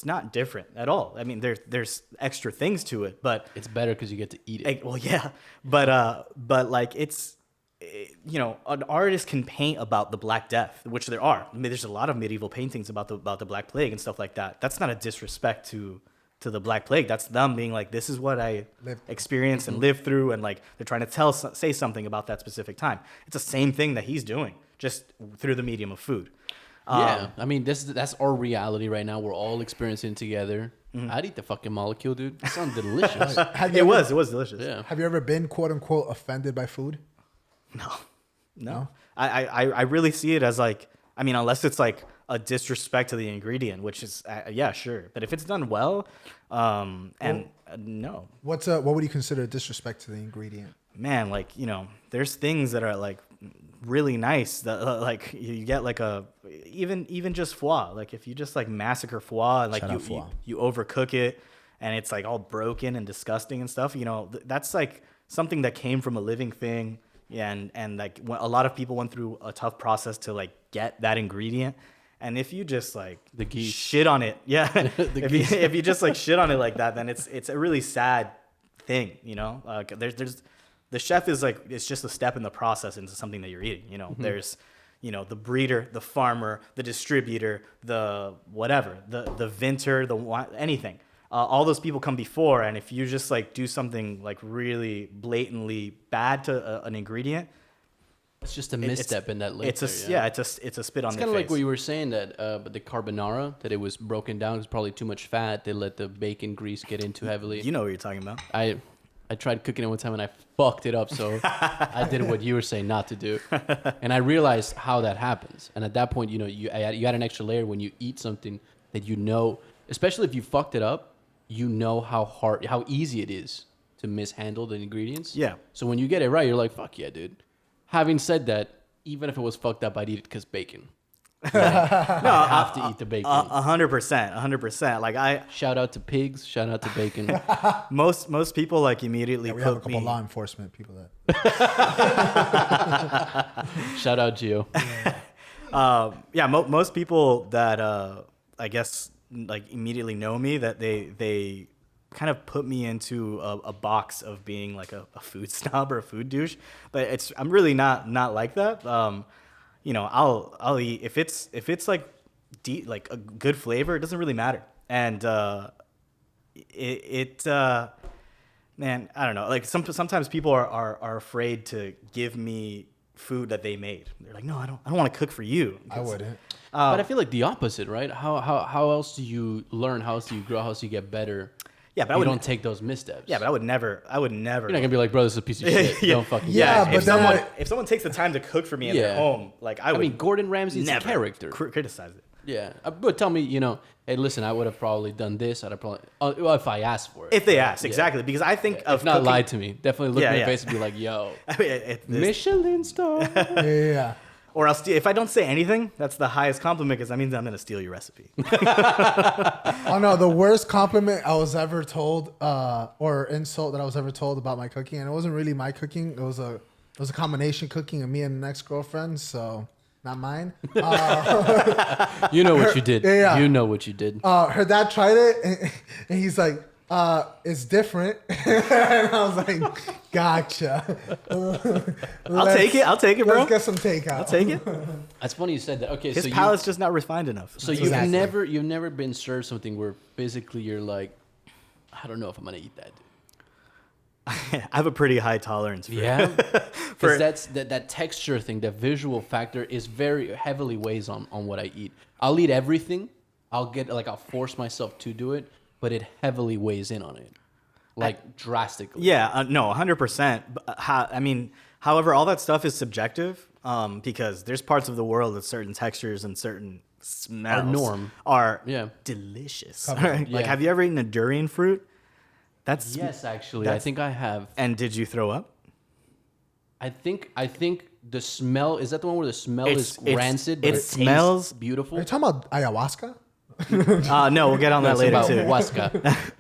not different at all. I mean, there's extra things to it, but it's better because you get to eat it. Well, yeah, but like you know, an artist can paint about the Black Death, which there are. I mean, there's a lot of medieval paintings about the Black Plague and stuff like that. That's not a disrespect to the Black Plague. That's them being like, this is what I experienced and lived through, and like they're trying to say something about that specific time. It's the same thing that he's doing, just through the medium of food. Yeah, I mean, that's our reality right now. We're all experiencing it together. Mm-hmm. I'd eat the fucking molecule, dude. It sounds delicious. It was delicious. Yeah. Have you ever been quote unquote offended by food? No. I really see it as like, I mean, unless it's like a disrespect to the ingredient, which is yeah, sure. But if it's done well, no. What would you consider a disrespect to the ingredient? Man, like, you know, there's things that are like really nice that like you get like even just foie. Like if you just like massacre foie and like you overcook it and it's like all broken and disgusting and stuff, you know, that's like something that came from a living thing. Yeah, and like a lot of people went through a tough process to like get that ingredient. And if you just like shit on it, yeah, if you just like shit on it like that, then it's a really sad thing, you know. There's the chef is like, it's just a step in the process into something that you're eating. You know, there's, you know, the breeder, the farmer, the distributor, the whatever, the vintner, anything. All those people come before, and if you just like do something like really blatantly bad to an ingredient, it's just a misstep in that layer. It's a spit on their face. It's kind of like what you were saying that the carbonara, that it was broken down. It was probably too much fat. They let the bacon grease get in too heavily. You know what you're talking about. I tried cooking it one time and I fucked it up. So I did what you were saying not to do, and I realized how that happens. And at that point, you know, you add an extra layer when you eat something that you know, especially if you fucked it up. You know how easy it is to mishandle the ingredients. Yeah. So when you get it right, you're like, fuck yeah, dude. Having said that, even if it was fucked up, I'd eat it because bacon. No, I have to eat the bacon. 100%. Like Shout out to pigs. Shout out to bacon. most people like immediately We have a put couple me. law enforcement people that. Shout out Gio. Most people that I guess like immediately know me, that they kind of put me into a box of being like a food snob or a food douche, but I'm really not like that. I'll eat if it's like like a good flavor. It doesn't really matter, and man, I don't know. Like sometimes people are afraid to give me food that they made. They're like, no, I don't want to cook for you. I wouldn't. But I feel like the opposite, right? How else do you learn? How else do you grow? How else do you get better? Yeah, but you don't take those missteps. Yeah, but I would never. You're not gonna be like, bro, this is a piece of shit. Yeah. Don't fucking. Yeah, do but it. then if someone takes the time to cook for me in their home, like I would. Gordon Ramsay's never a character. Criticize it. Yeah, but tell me, hey, listen, I would have probably done this. I'd have probably, well, if I asked for it. If they ask, exactly, because I think of if not, cooking, lie to me. Definitely look me in the Yeah. face and be like, yo, I mean, Michelin star. Yeah. or I'll steal. If I don't say anything, that's the highest compliment, because that means I'm gonna steal your recipe. Oh no, the worst compliment I was ever told, or insult that I was ever told about my cooking, and it wasn't really my cooking. It was a combination cooking of me and an ex-girlfriend, so not mine. You know what you did. Yeah. You know what you did. Her dad tried it, and he's like, it's different. And I was like, gotcha. I'll take it, bro. Let's get some takeout. I'll take it. That's funny you said that. Okay, His so palate's just not refined enough. So Exactly. you've never been served something where physically you're like, I don't know if I'm gonna eat that. I have a pretty high tolerance for Yeah, For- because that texture thing, the visual factor is very heavily weighs on what I eat. I'll eat everything. I'll force myself to do it, but it heavily weighs in on it, like drastically. Yeah, no, 100%. However, all that stuff is subjective, because there's parts of the world that certain textures and certain smells are delicious. Like, Yeah. have you ever eaten a durian fruit? That's Yes, actually, I think I have. And did you throw up? I think the smell is that the one where the smell is rancid, but it it smells tastes beautiful. Are you talking about ayahuasca? No, we'll get on that It's later about too.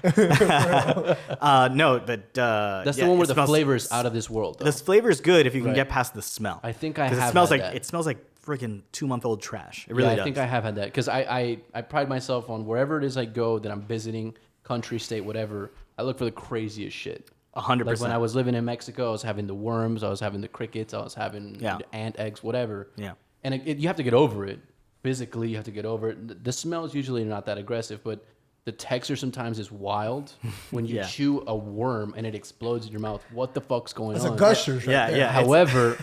Huasca. No, but That's the one where the flavor is out of this world. Though. The flavor is good if you can Right. get past the smell. I think I 'Cause have it smells had like that. it smells like freaking 2-month-old trash. It really I does. think I have had that because I pride myself on wherever it is I go that I'm visiting, country, state, whatever. I look for the craziest shit. 100%. Like when I was living in Mexico, I was having the worms, I was having the crickets, I was having the ant eggs, whatever. Yeah. And you have to get over it. Physically, you have to get over it. The smell is usually not that aggressive, but the texture sometimes is wild. When you chew a worm and it explodes in your mouth, what the fuck's going It's on? a gushers right Yeah, there. yeah. However,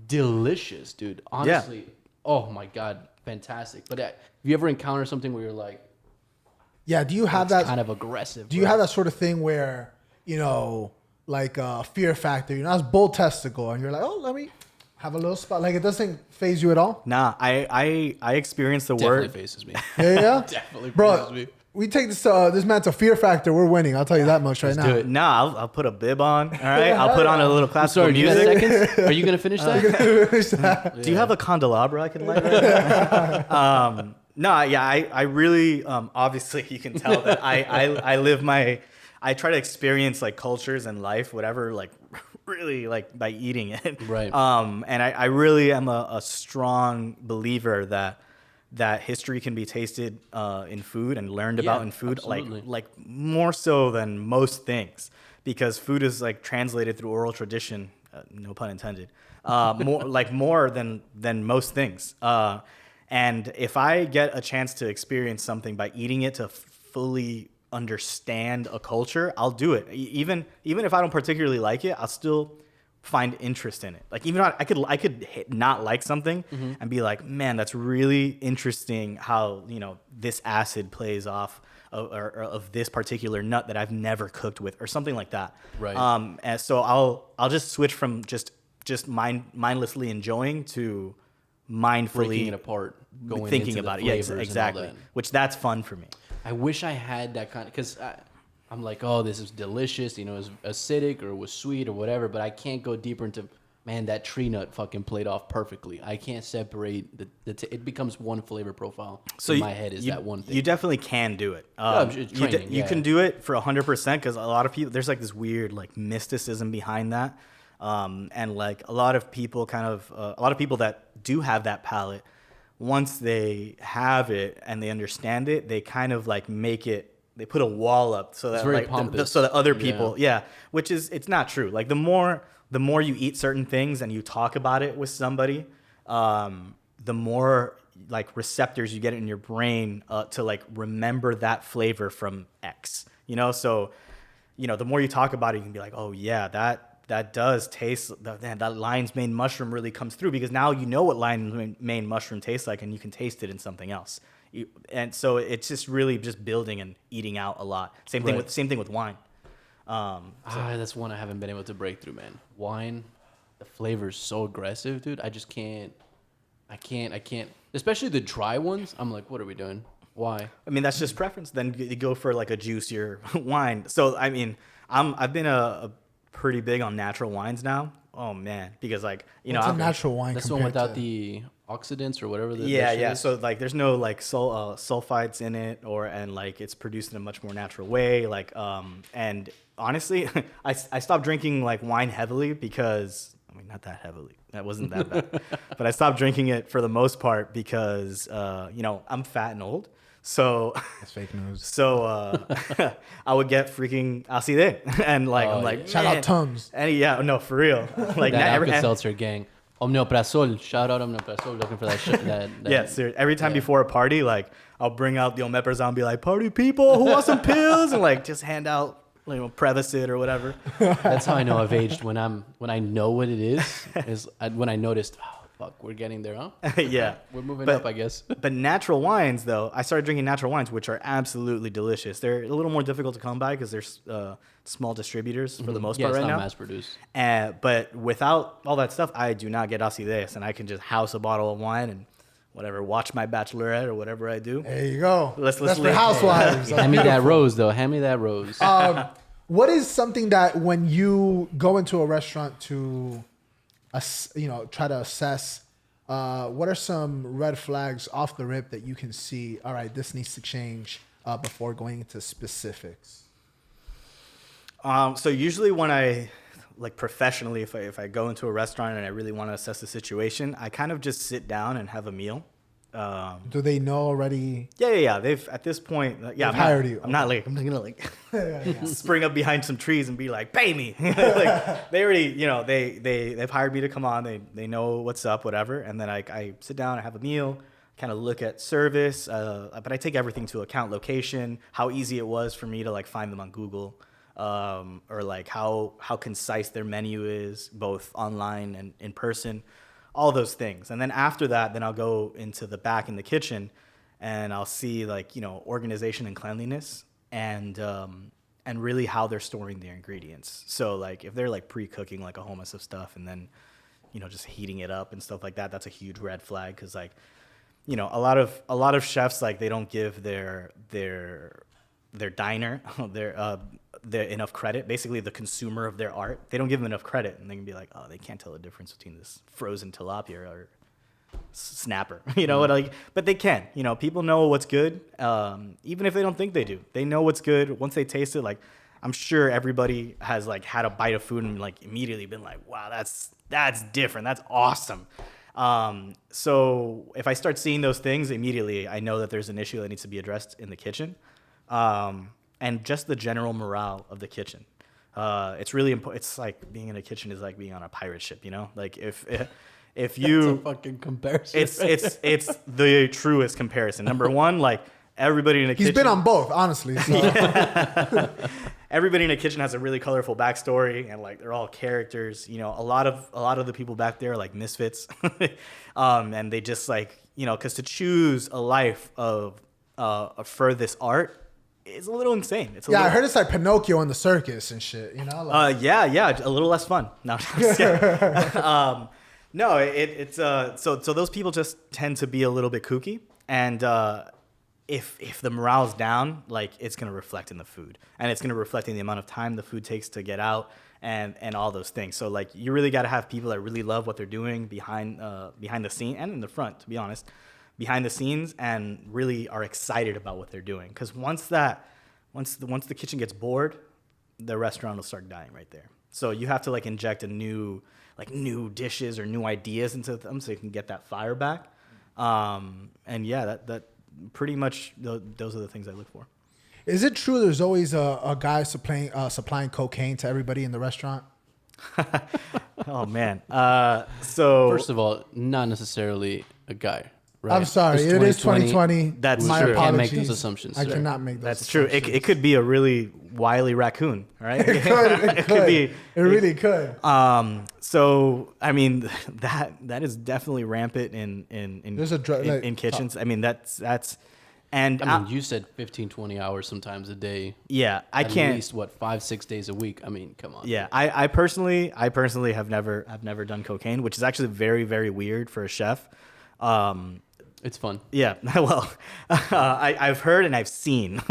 delicious, dude. Honestly, oh my god, fantastic. But have you ever encountered something where you're like, Yeah, do you have it's that? kind of aggressive? Do you have that sort of thing where, like fear factor, you're not as bull testicle, and you're like, oh, let me have a little spot. Like, it doesn't phase you at all? Nah, I experienced the Definitely word. faces me. Yeah? Definitely Bro, faces me. we take this man to fear factor. We're winning. I'll tell you that much right now. do it. Nah, I'll put a bib on. All right, I'll put on a little classical Sorry, do you got music. seconds? Are you gonna finish that? Do you have a candelabra I can light? Right? No, yeah, I really obviously you can tell that I live I try to experience like cultures and life, whatever, like really like by eating it. Right. And I really am a strong believer that history can be tasted in food and learned about in food, absolutely. like more so than most things, because food is like translated through oral tradition, no pun intended, more than most things. And if I get a chance to experience something by eating it to fully understand a culture, I'll do it. Even if I don't particularly like it, I'll still find interest in it. Like even though I could not like something and be like, man, that's really interesting how this acid plays off of this particular nut that I've never cooked with, or something like that. Right. And so I'll just switch from just mindlessly enjoying to mindfully Breaking it apart, going thinking into about the it. Yeah, flavors and all exactly. that. Which that's fun for me. I wish I had that kind of, because I'm like, oh, this is delicious. It was acidic or it was sweet or whatever, but I can't go deeper into man, that tree nut fucking played off perfectly. I can't separate it becomes one flavor profile. So in my head is that one thing. You definitely can do it. It's training, you can do it for 100% because a lot of people, there's like this weird like mysticism behind that. And like a lot of people that do have that palate, once they have it and they understand it, they kind of like they put a wall up so that like so that other people, which is, it's not true. Like the more you eat certain things and you talk about it with somebody, the more like receptors you get in your brain to like remember that flavor from X, you know? So, you know, the more you talk about it, you can be like, oh yeah, that does taste, that lion's mane mushroom really comes through, because now you know what lion's mane mushroom tastes like and you can taste it in something else. And so it's just really just building and eating out a lot. Same thing with wine. That's one I haven't been able to break through, man. Wine, the flavor's so aggressive, dude. I just can't. I can't. Especially the dry ones. I'm like, what are we doing? Why? I mean, that's just preference. Then you go for like a juicier wine. So I mean, I've been a pretty big on natural wines now. Oh man, because like What's a natural wine? That's the one without the oxidants or whatever. Yeah. So like, there's no like sulfites in it, and like it's produced in a much more natural way. Like and honestly, I stopped drinking like wine heavily because, I mean, not that heavily. That wasn't that bad, but I stopped drinking it for the most part because you know, I'm fat and old. So that's fake news. So I would get freaking Alcide, and like I'm like, shout out Tums. And no, for real. Like that Alka-Seltzer gang. Omnioprazole, shout out Omnioprazole, looking for that shit. Yeah, seriously. Every time before a party, like I'll bring out the Omeprazole and be like, "Party people, who want some pills?" And like just hand out, you know, Prevacid or whatever. That's how I know I've aged, when I know what it is when I noticed. Oh, fuck, we're getting there, huh? Yeah. We're moving up, I guess. But natural wines, though, I started drinking natural wines, which are absolutely delicious. They're a little more difficult to come by because there's small distributors for the most part right now. Yeah, it's not mass produced. But without all that stuff, I do not get acidez, and I can just house a bottle of wine and whatever, watch my Bachelorette or whatever I do. There you go. That's for housewives. Hand me that rose, though. Hand me that rose. What is something that when you go into a restaurant to, try to assess, what are some red flags off the rip that you can see? All right, this needs to change before going into specifics. So usually when I, like professionally, if I go into a restaurant and I really want to assess the situation, I kind of just sit down and have a meal. Do they know already? Yeah. They've at this point. Yeah, They've hired you. I'm not gonna spring up behind some trees and be like, pay me. Like they already, they've hired me to come on. They know what's up, whatever. And then I sit down, I have a meal, kind of look at service, but I take everything to account: location, how easy it was for me to like find them on Google, or like how concise their menu is, both online and in person. All those things. And then after that, then I'll go into the back in the kitchen and I'll see like, organization and cleanliness and really how they're storing their ingredients. So like if they're like pre-cooking like a whole mess of stuff and then, just heating it up and stuff like that, that's a huge red flag. Cause like, a lot of chefs, like they don't give their diner, their enough credit, basically the consumer of their art. They don't give them enough credit, and they can be like, oh, they can't tell the difference between this frozen tilapia or snapper, but they can. People know what's good, even if they don't think they do. They know what's good once they taste it. Like, I'm sure everybody has like had a bite of food and like immediately been like, wow, that's different, that's awesome. So if I start seeing those things immediately, I know that there's an issue that needs to be addressed in the kitchen. And just the general morale of the kitchen. It's really important. It's like being in a kitchen is like being on a pirate ship, Like if you, that's a fucking comparison. It's the truest comparison. Number one, like everybody in the kitchen. He's been on both, honestly. So. Yeah. Everybody in the kitchen has a really colorful backstory, and like they're all characters. A lot of the people back there are like misfits, and they just like because to choose a life of for this art. It's a little insane. I heard it's like Pinocchio in the circus and shit, Like... yeah, a little less fun. No, I'm just kidding. No, it's so those people just tend to be a little bit kooky, and if the morale's down, like it's gonna reflect in the food, and it's gonna reflect in the amount of time the food takes to get out, and all those things. So like you really got to have people that really love what they're doing behind the scene and in the front, to be honest, behind the scenes, and really are excited about what they're doing. Because once the kitchen gets bored, the restaurant will start dying right there. So you have to like inject new dishes or new ideas into them so you can get that fire back. And yeah, that pretty much those are the things I look for. Is it true there's always a guy supplying cocaine to everybody in the restaurant? Oh man. So First of all, not necessarily a guy. Right? I'm sorry, it is 2020. That's My true. You can't apologies. make those assumptions. I cannot make those. That's true. assumptions. It could be a really wily raccoon, right? It could. be. It really could. So I mean, that is definitely rampant in There's a drug in kitchens. I mean, that's and I mean, you said 15, 20 hours sometimes a day. yeah, I At can't. least, 5-6 days a week? I mean, come on. Yeah, I personally have never done cocaine, which is actually very, very weird for a chef. It's fun. Yeah, well, I've heard and I've seen.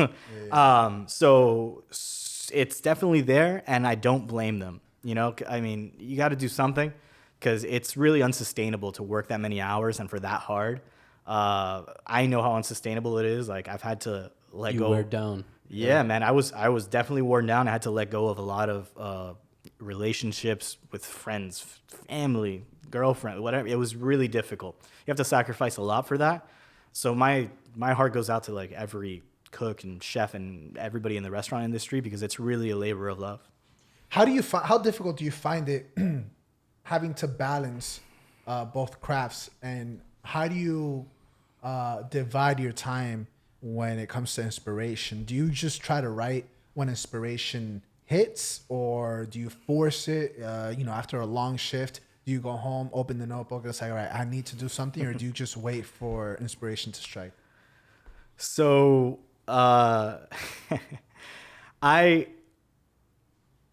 So it's definitely there, and I don't blame them. You know, I mean, you got to do something because it's really unsustainable to work that many hours and for that hard. I know how unsustainable it is. Like I've had to let go. You wear down. Yeah, man, I was definitely worn down. I had to let go of a lot of relationships with friends, family, girlfriend, whatever. It was really difficult. You have to sacrifice a lot for that. So my heart goes out to like every cook and chef and everybody in the restaurant industry because it's really a labor of love. How difficult do you find it having to balance both crafts, and how do you divide your time when it comes to inspiration? Do you just try to write when inspiration hits, or do you force it? After a long shift, do you go home, open the notebook, and say, "All right, I need to do something," or do you just wait for inspiration to strike? So I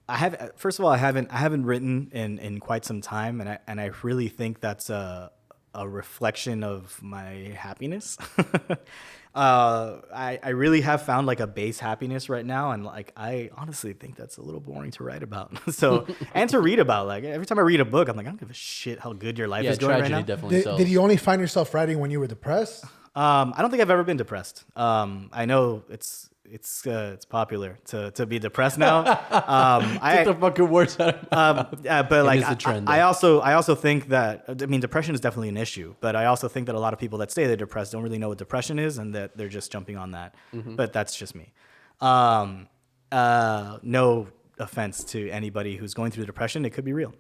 have, first of all, I haven't written in quite some time, and I really think that's a reflection of my happiness. I really have found like a base happiness right now, and like I honestly think that's a little boring to write about. So and to read about. Like every time I read a book, I'm like, I don't give a shit how good your life is going right now. Definitely sells. Did you only find yourself writing when you were depressed? I don't think I've ever been depressed. I know it's popular to be depressed now. Get the fucking words out. But like is a trend, I also think that, I mean, depression is definitely an issue, but I also think that a lot of people that say they're depressed don't really know what depression is, and that they're just jumping on that. But that's just me. No offense to anybody who's going through depression, it could be real.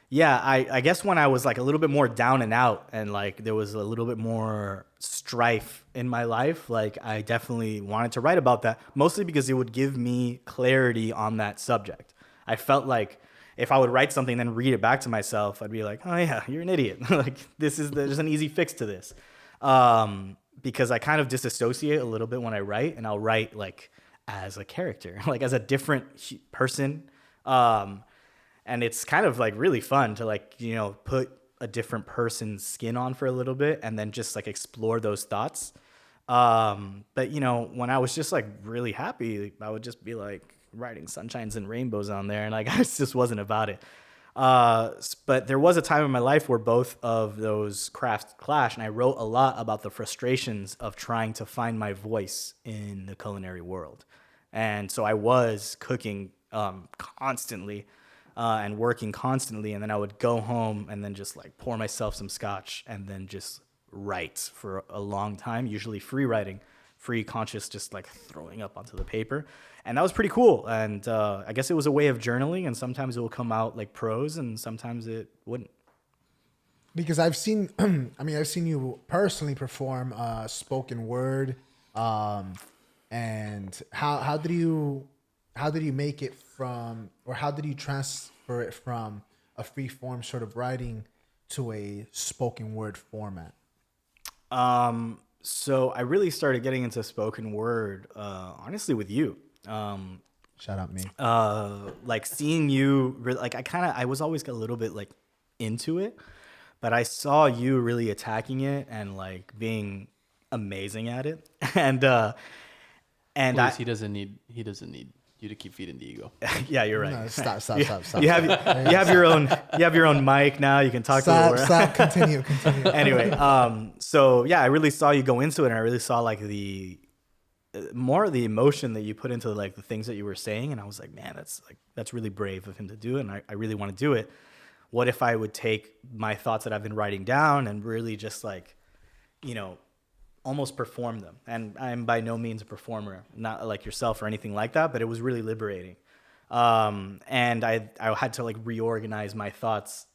Yeah, I guess when I was like a little bit more down and out, and like there was a little bit more strife in my life, like I definitely wanted to write about that, mostly because it would give me clarity on that subject. I felt like if I would write something and then read it back to myself, I'd be like, oh yeah, you're an idiot. Like there's an easy fix to this. Because I kind of disassociate a little bit when I write, and I'll write like as a character, like as a different person. And it's kind of like really fun to like, put a different person's skin on for a little bit and then just like explore those thoughts. But when I was just like really happy, I would just be like writing sunshines and rainbows on there, and like I just wasn't about it. But there was a time in my life where both of those crafts clash, and I wrote a lot about the frustrations of trying to find my voice in the culinary world. And so I was cooking constantly. And working constantly, and then I would go home and then just like pour myself some scotch and then just write for a long time, usually free writing, free conscious, just like throwing up onto the paper. And that was pretty cool. And I guess it was a way of journaling, and sometimes it will come out like prose and sometimes it wouldn't. Because I've seen, I've seen you personally perform spoken word. And how did you make it from, or how did you transfer it from a free form sort of writing to a spoken word format? So I really started getting into spoken word, honestly, with you. Shout out me. Like seeing you, like I was always a little bit like into it, but I saw you really attacking it and like being amazing at it. And Please, he doesn't need you to keep feeding the ego. yeah, you're right. No, stop. You have your own mic now. You can talk to it. Stop. Continue. Anyway, so yeah, I really saw you go into it, and I really saw like the more of the emotion that you put into like the things that you were saying, and I was like, man, that's really brave of him to do it, and I really want to do it. What if I would take my thoughts that I've been writing down and really just like, almost perform them? And I'm by no means a performer, not like yourself or anything like that, but it was really liberating. And I had to like reorganize my thoughts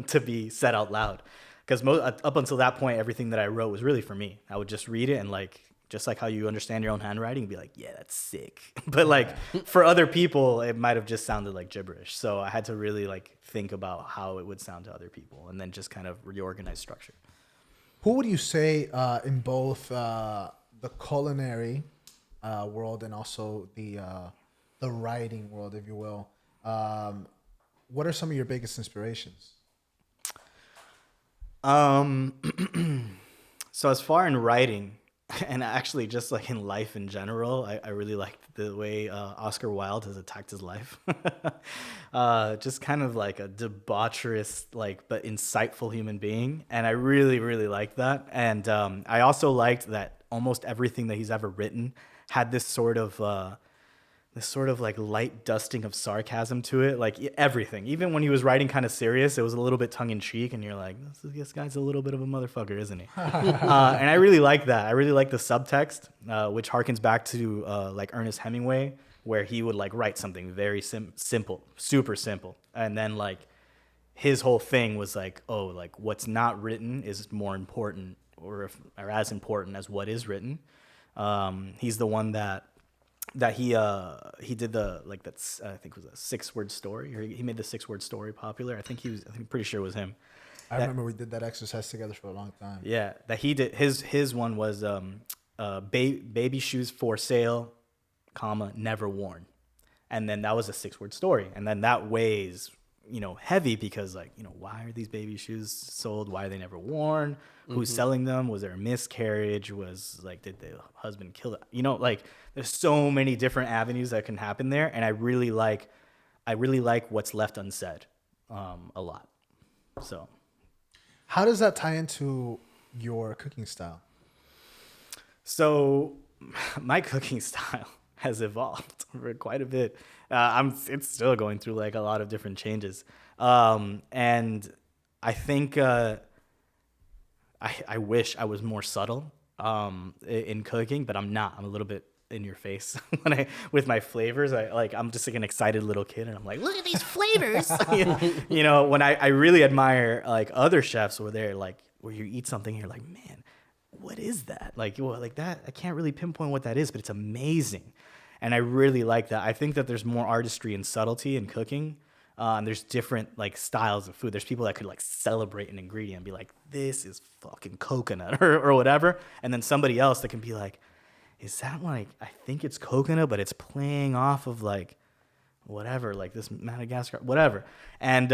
to be said out loud, because up until that point, everything that I wrote was really for me. I would just read it and like, just like how you understand your own handwriting, be like, yeah, that's sick. But like for other people, it might have just sounded like gibberish. So I had to really like think about how it would sound to other people, and then just kind of reorganize structure. Who would you say in both the culinary world and also the writing world, if you will, what are some of your biggest inspirations? So as far in writing, and actually just like in life in general, I really liked the way Oscar Wilde has attacked his life. Just kind of like a debaucherous, like, but insightful human being. And I really, really liked that. And I also liked that almost everything that he's ever written had this sort of like light dusting of sarcasm to it. Like everything, even when he was writing kind of serious, it was a little bit tongue in cheek, and you're like, this guy's a little bit of a motherfucker, isn't he? And I really like that. I really like the subtext, which harkens back to like Ernest Hemingway, where he would like write something very simple, super simple, and then like his whole thing was like, oh, like what's not written is more important, or as important as what is written. He's the one that he did the like that's I think was a 6-word story, or he made the 6-word story popular. I'm pretty sure it was him. I remember we did that exercise together for a long time. Yeah, that he did. His one was baby shoes for sale, comma, never worn, and then that was a 6-word story, and then that weighs heavy, because like why are these baby shoes sold? Why are they never worn? Who's selling them? Was there a miscarriage? Was like, did the husband kill it? Like there's so many different avenues that can happen there, and I really like what's left unsaid a lot. So how does that tie into your cooking style? So my cooking style has evolved for quite a bit. It's still going through like a lot of different changes, and I think I wish I was more subtle in cooking, but I'm not. I'm a little bit in your face with my flavors. I'm just like an excited little kid, and I'm like, look at these flavors. When I really admire like other chefs where they're like, where you eat something and you're like, man, what is that? Like that, I can't really pinpoint what that is, but it's amazing. And I really like that. I think that there's more artistry and subtlety in cooking. There's different like styles of food. There's people that could like celebrate an ingredient and be like, this is fucking coconut or whatever. And then somebody else that can be like, is that like, I think it's coconut, but it's playing off of like whatever, like this Madagascar, whatever. And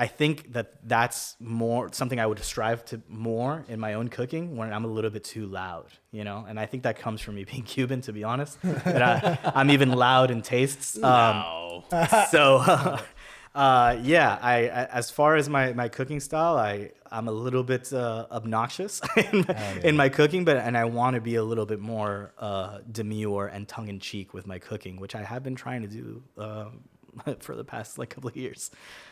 I think that that's more something I would strive to more in my own cooking when I'm a little bit too loud, And I think that comes from me being Cuban, to be honest. That I'm even loud in tastes. No. As far as my cooking style, I'm a little bit obnoxious in my cooking, and I want to be a little bit more demure and tongue in cheek with my cooking, which I have been trying to do for the past like couple of years.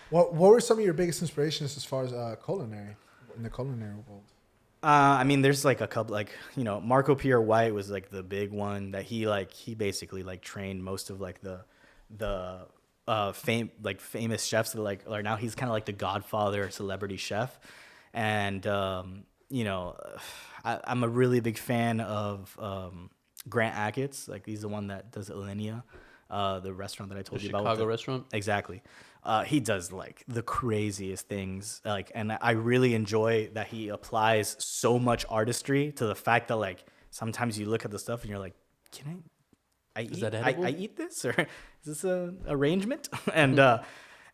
What were some of your biggest inspirations as far as culinary in the culinary world? There's like a couple, like Marco Pierre White was like the big one that he basically like trained most of like the famous chefs that like are now, he's kind of like the godfather celebrity chef, and I'm a really big fan of Grant Achatz. Like he's the one that does Alinea, the restaurant that I told you about. Chicago restaurant? Exactly. He does like the craziest things, and I really enjoy that he applies so much artistry to the fact that like sometimes you look at the stuff and you're like, I eat this, or is this a arrangement? And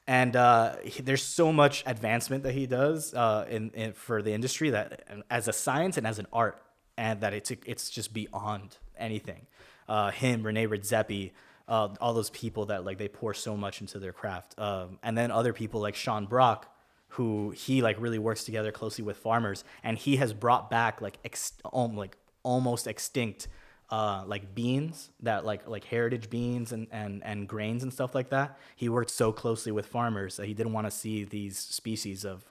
And there's so much advancement that he does in for the industry, that as a science and as an art, and that it's just beyond anything. Him, Rene Redzepi, all those people that like they pour so much into their craft, and then other people like Sean Brock, who he like really works together closely with farmers, and he has brought back like almost extinct like beans, that like heritage beans and grains and stuff like that. He worked so closely with farmers that he didn't want to see these species of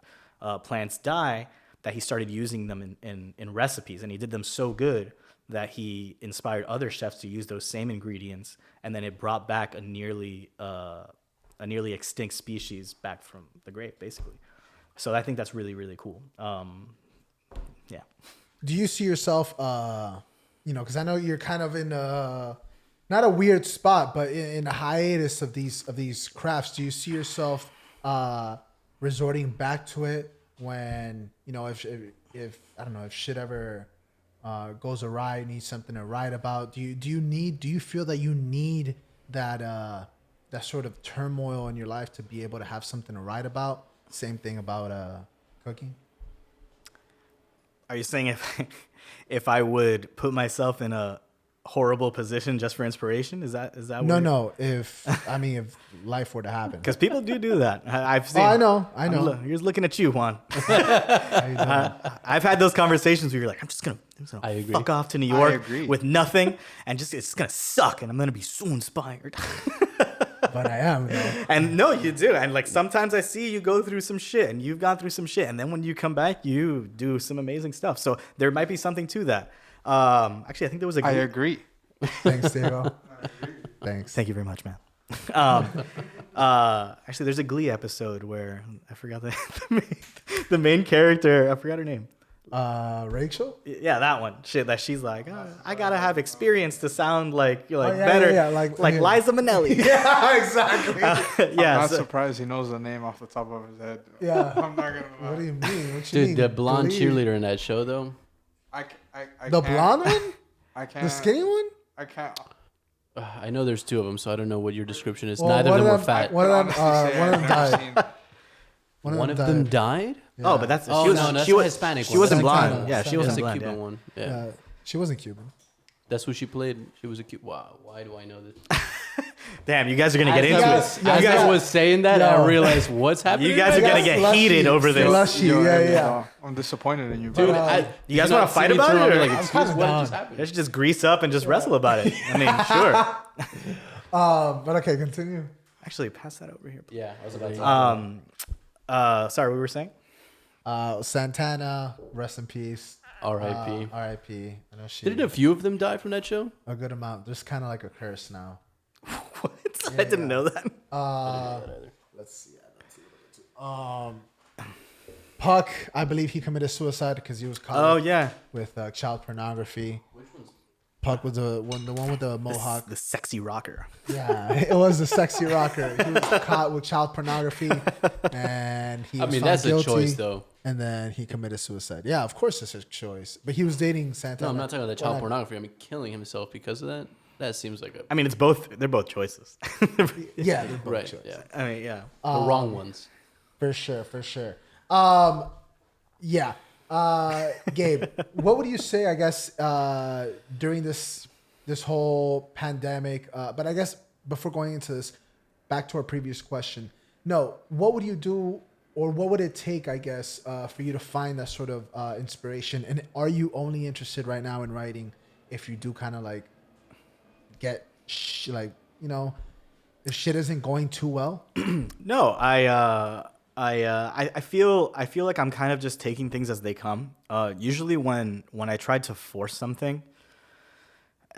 plants die, that he started using them in recipes, and he did them so good that he inspired other chefs to use those same ingredients, and then it brought back a nearly extinct species back from the grape, basically. So I think that's really, really cool. Yeah. Do you see yourself, because I know you're kind of in not a weird spot, but in a hiatus of these crafts. Do you see yourself resorting back to it when, if I don't know, if shit ever goes awry, need something to write about? Do you feel that you need that sort of turmoil in your life to be able to have something to write about? Same thing about cooking. Are you saying if I would put myself in a horrible position just for inspiration? Is that No. If life were to happen, because people do that. I've seen. Oh, I know. Here's looking at you, Juan. How you doing? I've had those conversations where you're like, I'm just gonna I agree. fuck off to New I York agree. with nothing, and it's gonna suck, and I'm gonna be so inspired. But I am. Though. And no, you do. And like sometimes I see you go through some shit, and you've gone through some shit, and then when you come back, you do some amazing stuff. So there might be something to that. Actually, I think there was a. I agree. Thanks, Diego. Thanks. Thank you very much, man. Actually, there's a Glee episode where I forgot the main character. I forgot her name. Rachel? Yeah, that one. Shit, that she's like, I gotta have experience to sound like yeah, better, yeah, like yeah. Liza Minnelli. Yeah, exactly. I'm Yeah, not so- surprised he knows the name off the top of his head. Yeah. I'm not gonna lie. What do you mean? What you Dude, mean? the blonde Believe? cheerleader in that show, though. I The can't- blonde one? I can't. The skinny one? I can't. I know there's two of them, so I don't know what your description is. Well, Neither one of them of were them- fat. one of them- honestly say one of I've them never died. seen- One of them died? Oh, but that's Oh, she was, no, that's she the was Hispanic She one. wasn't Santana. blonde. Yeah, she Santana. That's wasn't the blonde. Cuban Yeah. one. Yeah. Yeah. She wasn't Cuban. That's who she played. She was a Cuban. Wow, why do I know this? Damn, you guys are gonna get into Yes, it. yes. You As guys, I was saying that, Yo. I realized what's happening. you guys are right gonna now. get Slushy. heated over this. Slushy. Yeah. I'm disappointed in you, Dude, bro. You guys did wanna not see fight me about turn it, around or- and be like, I'm excuse kinda me, what down. just happened? You should just grease up and just wrestle about it. I mean, sure. But okay, continue. Actually, pass that over here. Yeah, I was about to. Sorry, what were we saying? Santana, rest in peace. R.I.P. R.I.P. I know she. Didn't a few of them die from that show? A good amount. There's kind of like a curse now. What? I didn't know that. Let's see. Puck, I believe he committed suicide because he was caught Oh yeah, with child pornography. Which one's? Puck was the one with the mohawk. the sexy rocker. Yeah, it was a sexy rocker. He was caught with child pornography, and he. I Was mean, found that's guilty, a choice, though. And then he committed suicide. Yeah, of course it's a choice. But he was dating Santana. No, I'm not talking about the child pornography. I mean, killing himself because of that. That seems like a I mean, it's both. They're both choices. Yeah, they're both right. choices. Yeah, I mean, yeah. the wrong ones. For sure. Yeah. Gabe, what would you say, I guess, during this whole pandemic, but I guess before going into this, back to our previous question, what would you do, or what would it take, I guess, for you to find that sort of inspiration? And are you only interested right now in writing if you do kind of like get if shit isn't going too well? No, I feel like I'm kind of just taking things as they come. Usually when I tried to force something,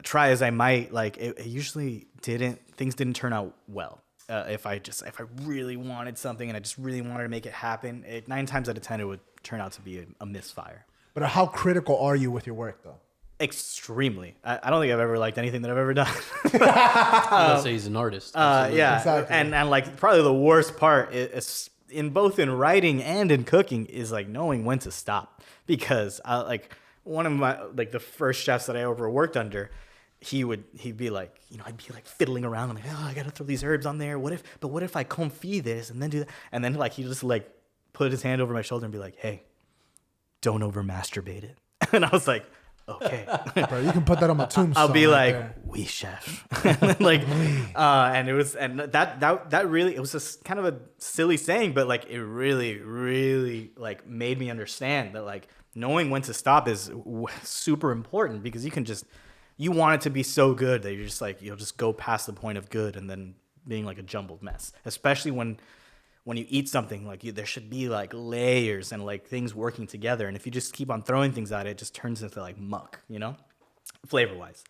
try as I might, like it usually things didn't turn out well. If I really wanted something and I just really wanted to make it happen, 9 times out of 10 it would turn out to be a misfire. But how critical are you with your work, though? Extremely. I don't think I've ever liked anything that I've ever done. Let's say he's an artist. Absolutely. Yeah, Exactly. and like probably the worst part is in both in writing and in cooking is like knowing when to stop, because like one of my the first chefs that I ever worked under, he'd be like, I'd be like fiddling around. I'm like, oh, I gotta throw these herbs on there. What if I confit this and then do that? And then like he just like put his hand over my shoulder and be like, hey, don't over masturbate it. And I was like, okay. Bro, you can put that on my tombstone. I'll be right like, there. oui, chef. And then, like, and that really, it was just kind of a silly saying, but like it really, really like made me understand that like knowing when to stop is super important, because you want it to be so good that you're just like, you'll just go past the point of good and then being like a jumbled mess, especially when you eat something, like there should be like layers and like things working together. And if you just keep on throwing things at it, it just turns into like muck, flavor wise.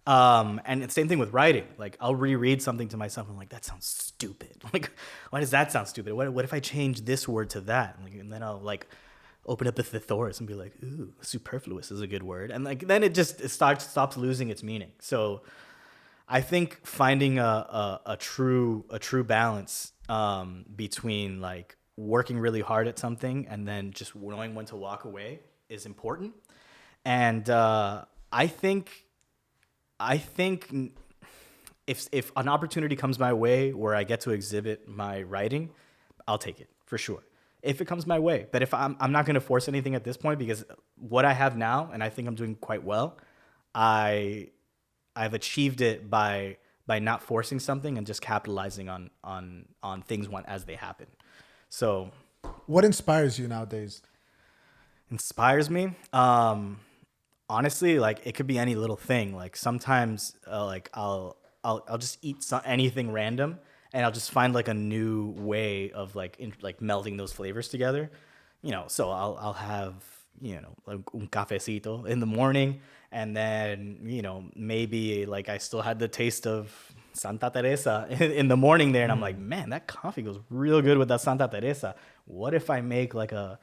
And it's the same thing with writing. Like I'll reread something to myself and I'm like, that sounds stupid. Like, why does that sound stupid? What if I change this word to that? And then I'll like open up the thesaurus and be like, ooh, superfluous is a good word. And like, then it stops losing its meaning. So I think finding a true balance between like working really hard at something and then just knowing when to walk away is important. And I think if an opportunity comes my way where I get to exhibit my writing, I'll take it for sure. If it comes my way. But if I'm not going to force anything at this point, because what I have now, and I think I'm doing quite well, I've achieved it by not forcing something and just capitalizing on things as they happen. So, what inspires you nowadays? Inspires me, honestly, like it could be any little thing. Like sometimes, like I'll just eat anything random, and I'll just find like a new way of like melding those flavors together. So I'll have like un cafecito in the morning, and then maybe like I still had the taste of Santa Teresa in the morning there, and I'm like, man, that coffee goes real good with that Santa Teresa. What if I make like a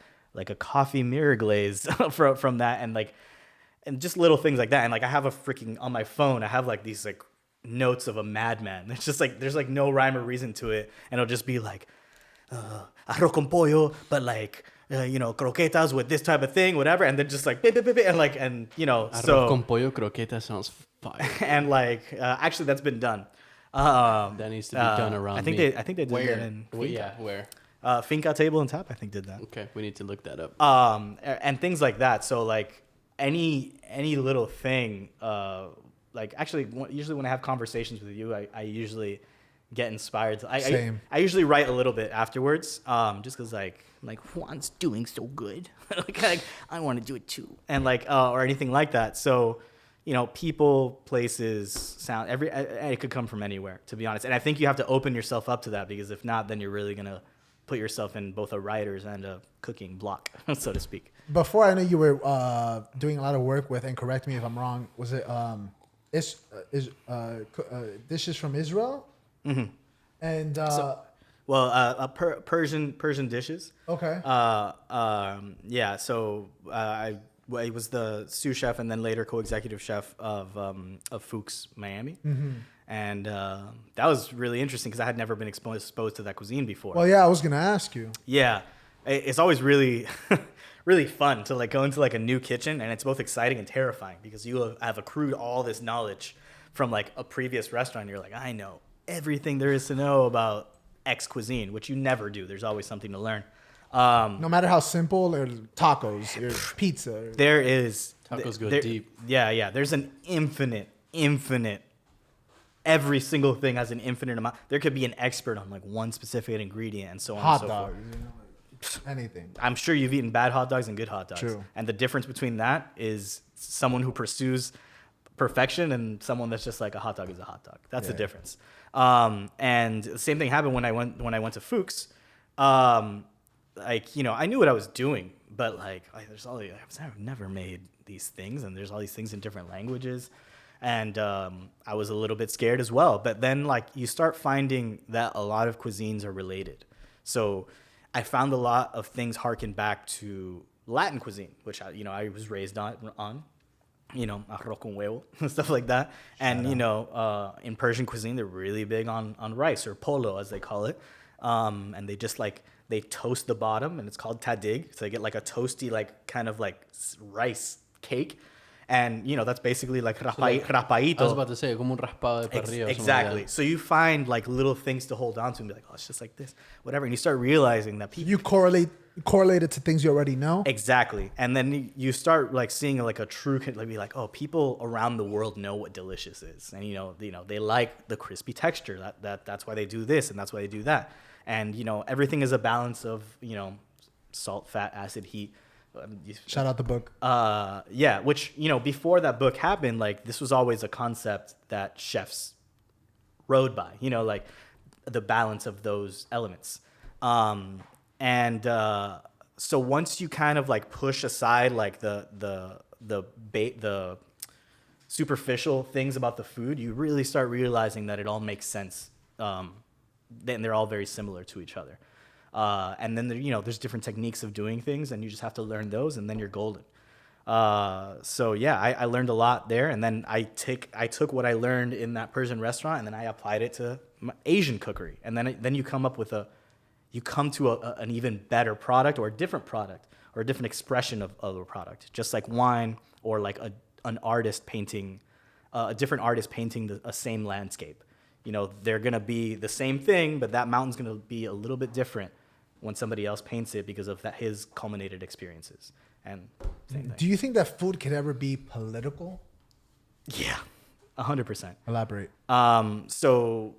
coffee mirror glaze from that, and just little things like that. And like I have on my phone, I have like these like notes of a madman. It's just like there's like no rhyme or reason to it, and it'll just be like arroz con pollo, but like croquetas with this type of thing, whatever, and then just like Arroz con pollo croqueta sounds fire. And like actually that's been done. That needs to be done around I think me. they did that in Finca. Where? Finca Table and Tap, I think, did that. Okay, we need to look that up. And things like that. So like any little thing, like actually usually when I have conversations with you, I usually get inspired. Same. I usually write a little bit afterwards, just because like Juan's doing so good, like I want to do it too, and like or anything like that. So people, places, sound, it could come from anywhere, to be honest. And I think you have to open yourself up to that, because if not, then you're really gonna put yourself in both a writer's and a cooking block, so to speak. Before, I know you were doing a lot of work with, and correct me if I'm wrong, was it dishes from Israel? Mm-hmm. And Persian dishes. okay. Yeah. So I was the sous chef and then later co-executive chef of Fuchs Miami, and that was really interesting because I had never been exposed to that cuisine before. Well, yeah, I was gonna ask you. Yeah, it's always really really fun to like go into like a new kitchen, and it's both exciting and terrifying because you have accrued all this knowledge from like a previous restaurant. You're like, I know everything there is to know about X cuisine, which you never do. There's always something to learn. No matter how simple, or tacos, or pizza. There is Tacos go deep. Yeah. There's an infinite. Every single thing has an infinite amount. There could be an expert on like one specific ingredient and so on Hot and so dogs, forth. Anything. I'm sure you've eaten bad hot dogs and good hot dogs. True. And the difference between that is someone who pursues perfection and someone that's just like a hot dog is a hot dog. That's the difference. And the same thing happened when I went to Fuchs. Like, I knew what I was doing, but like I've never made these things, and there's all these things in different languages. And I was a little bit scared as well. But then like you start finding that a lot of cuisines are related. So I found a lot of things harken back to Latin cuisine, which I was raised on, arroz con huevo and stuff like that. And in Persian cuisine, they're really big on rice, or polo as they call it. And they just like they toast the bottom, and it's called tadig. So they get like a toasty like kind of like rice cake. And, you know, that's basically like like- raspadito. I was about to say, como un raspado de parrilla. or something Exactly. Like So you find like little things to hold on to and be like, oh, it's just like this, whatever. And you start realizing that people. You correlate it to things you already know. Exactly. And then you start like seeing like a true, like be like, oh, people around the world know what delicious is. And, you know, they like the crispy texture. That's why they do this and that's why they do that. And, you know, everything is a balance of, you know, salt, fat, acid, heat. Shout out the book. Yeah, which, you know, before that book happened, like this was always a concept that chefs rode by, you know, like the balance of those elements. So once you kind of like push aside like the superficial things about the food, you really start realizing that it all makes sense. Then they're all very similar to each other. And then there's different techniques of doing things, and you just have to learn those, and then you're golden. So yeah, I learned a lot there, and then I took what I learned in that Persian restaurant, and then I applied it to Asian cookery, and then you come to an even better product, or a different product, or a different expression of a product, just like wine, or like an artist painting, a different artist painting a same landscape. You know, they're gonna be the same thing, but that mountain's gonna be a little bit different when somebody else paints it because of his culminated experiences. And same thing. Do you think that food could ever be political? Yeah, 100%. Elaborate. So,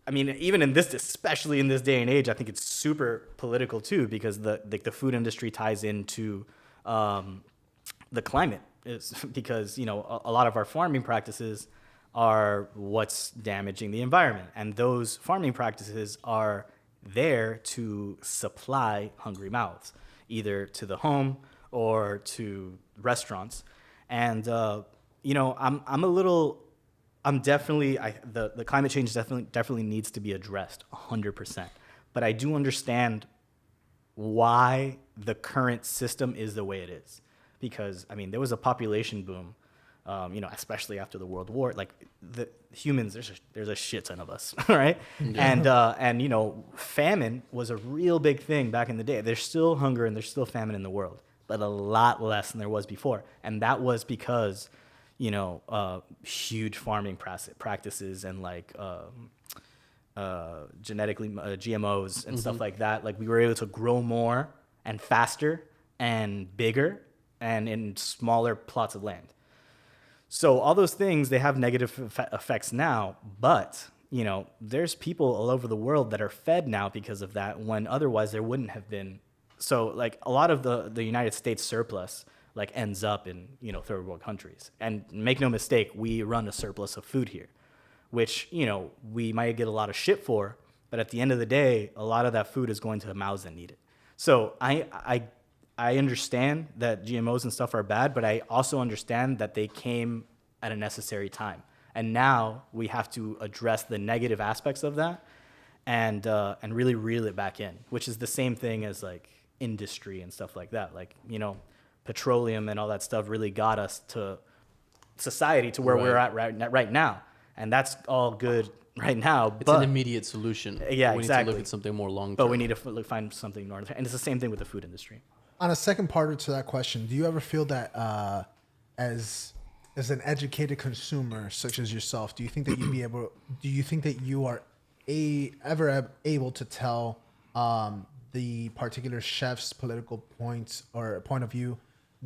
I mean, even in this, especially in this day and age, I think it's super political too, because the food industry ties into the climate, is because, you know, a lot of our farming practices are what's damaging the environment, and those farming practices are there to supply hungry mouths, either to the home or to restaurants. And you know, the climate change definitely needs to be addressed 100%. But I do understand why the current system is the way it is, because I mean, there was a population boom. You know, especially after the World War, like the humans, there's a shit ton of us, right? Yeah. And you know, famine was a real big thing back in the day. There's still hunger and there's still famine in the world, but a lot less than there was before. And that was because, you know, huge farming practices and like genetically GMOs and stuff like that. Like we were able to grow more and faster and bigger and in smaller plots of land. So all those things, they have negative effects now, but, you know, there's people all over the world that are fed now because of that, when otherwise there wouldn't have been. So like a lot of the United States surplus like ends up in, you know, third world countries. And make no mistake, we run a surplus of food here, which, you know, we might get a lot of shit for, but at the end of the day, a lot of that food is going to mouths that need it. So I understand that GMOs and stuff are bad, but I also understand that they came at a necessary time. And now we have to address the negative aspects of that and really reel it back in, which is the same thing as like industry and stuff like that. Like, you know, petroleum and all that stuff really got us to society to where we're at right now. And that's all good right now. It's an immediate solution. Yeah, we exactly. need to look at something more long term. But we need to find something north. And it's the same thing with the food industry. On a second part to that question, do you ever feel that as an educated consumer such as yourself, do you think that you are ever able to tell the particular chef's political points or point of view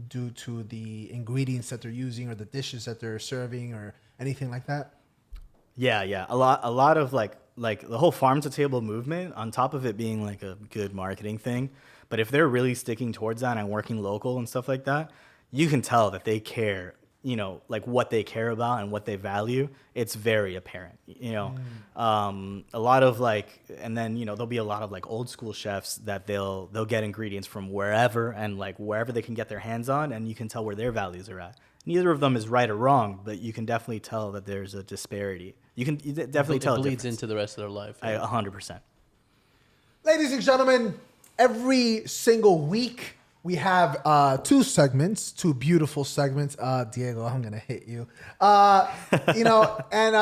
due to the ingredients that they're using or the dishes that they're serving or anything like that? Yeah. A lot of like the whole farm to table movement, on top of it being like a good marketing thing, but if they're really sticking towards that and working local and stuff like that, you can tell that they care, you know, like what they care about and what they value. It's very apparent, you know. A lot of like, and then, you know, there'll be a lot of like old school chefs that they'll get ingredients from wherever and like wherever they can get their hands on, and you can tell where their values are at. Neither of them is right or wrong, but you can definitely tell that there's a disparity. You definitely tell it a bleeds difference. into the rest of their life. 100%. Ladies and gentlemen, every single week we have two beautiful segments. Diego, I'm gonna hit you. You know, and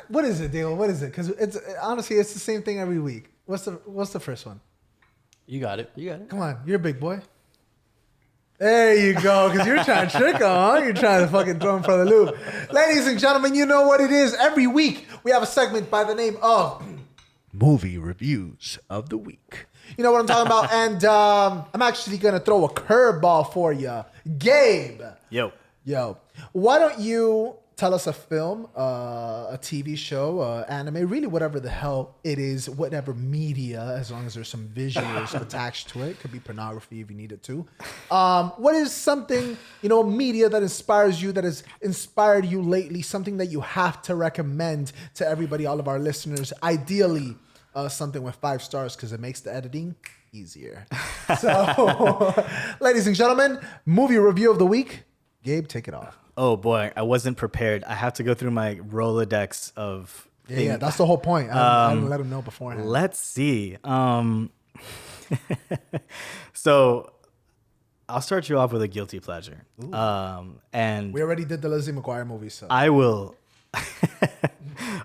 what is it, Diego? What is it? Because it's honestly it's the same thing every week. What's the first one? You got it. Come on, you're a big boy. There you go, because you're trying to trick him, huh? You're trying to fucking throw him for the loop. Ladies and gentlemen, you know what it is. Every week, we have a segment by the name of Movie Reviews of the Week. You know what I'm talking about? And I'm actually going to throw a curveball for you. Gabe. Yo, why don't you tell us a film, a TV show, anime, really whatever the hell it is, whatever media, as long as there's some visuals attached to it. Could be pornography if you need it to. What is something, media that inspires you, that has inspired you lately, something that you have to recommend to everybody, all of our listeners, ideally something with 5 stars because it makes the editing easier. So, ladies and gentlemen, movie review of the week. Gabe, take it off. Oh boy, I wasn't prepared. I have to go through my Rolodex of things. Yeah, that's the whole point. I didn't let him know beforehand. Let's see. So I'll start you off with a guilty pleasure. And we already did the Lizzie McGuire movie, so I will.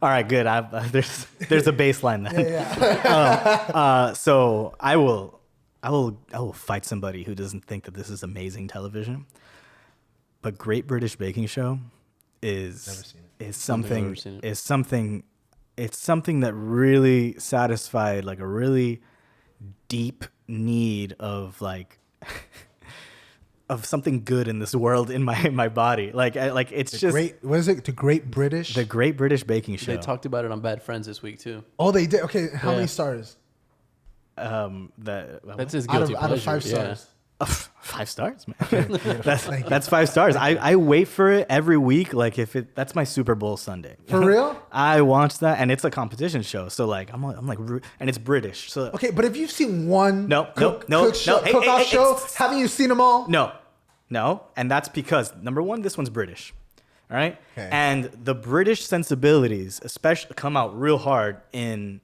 All right, good. There's a baseline then. Yeah. So I will fight somebody who doesn't think that this is amazing television. But Great British Baking Show is something that really satisfied like a really deep need of like of something good in this world in my body. Like it's just what is it? The Great British Baking Show. They talked about it on Bad Friends this week too. Oh, they did. Okay, how many stars? That's his guilty out of 5 pleasure, stars. 5 stars, man. That's 5 stars. I wait for it every week. Like that's my Super Bowl Sunday. For real? I watch that, and it's a competition show. So like I'm like, and it's British. So Okay, but if you've seen one cook-off show, haven't you seen them all? no, and that's because number one, this one's British, all right, Okay. and the British sensibilities, especially, come out real hard in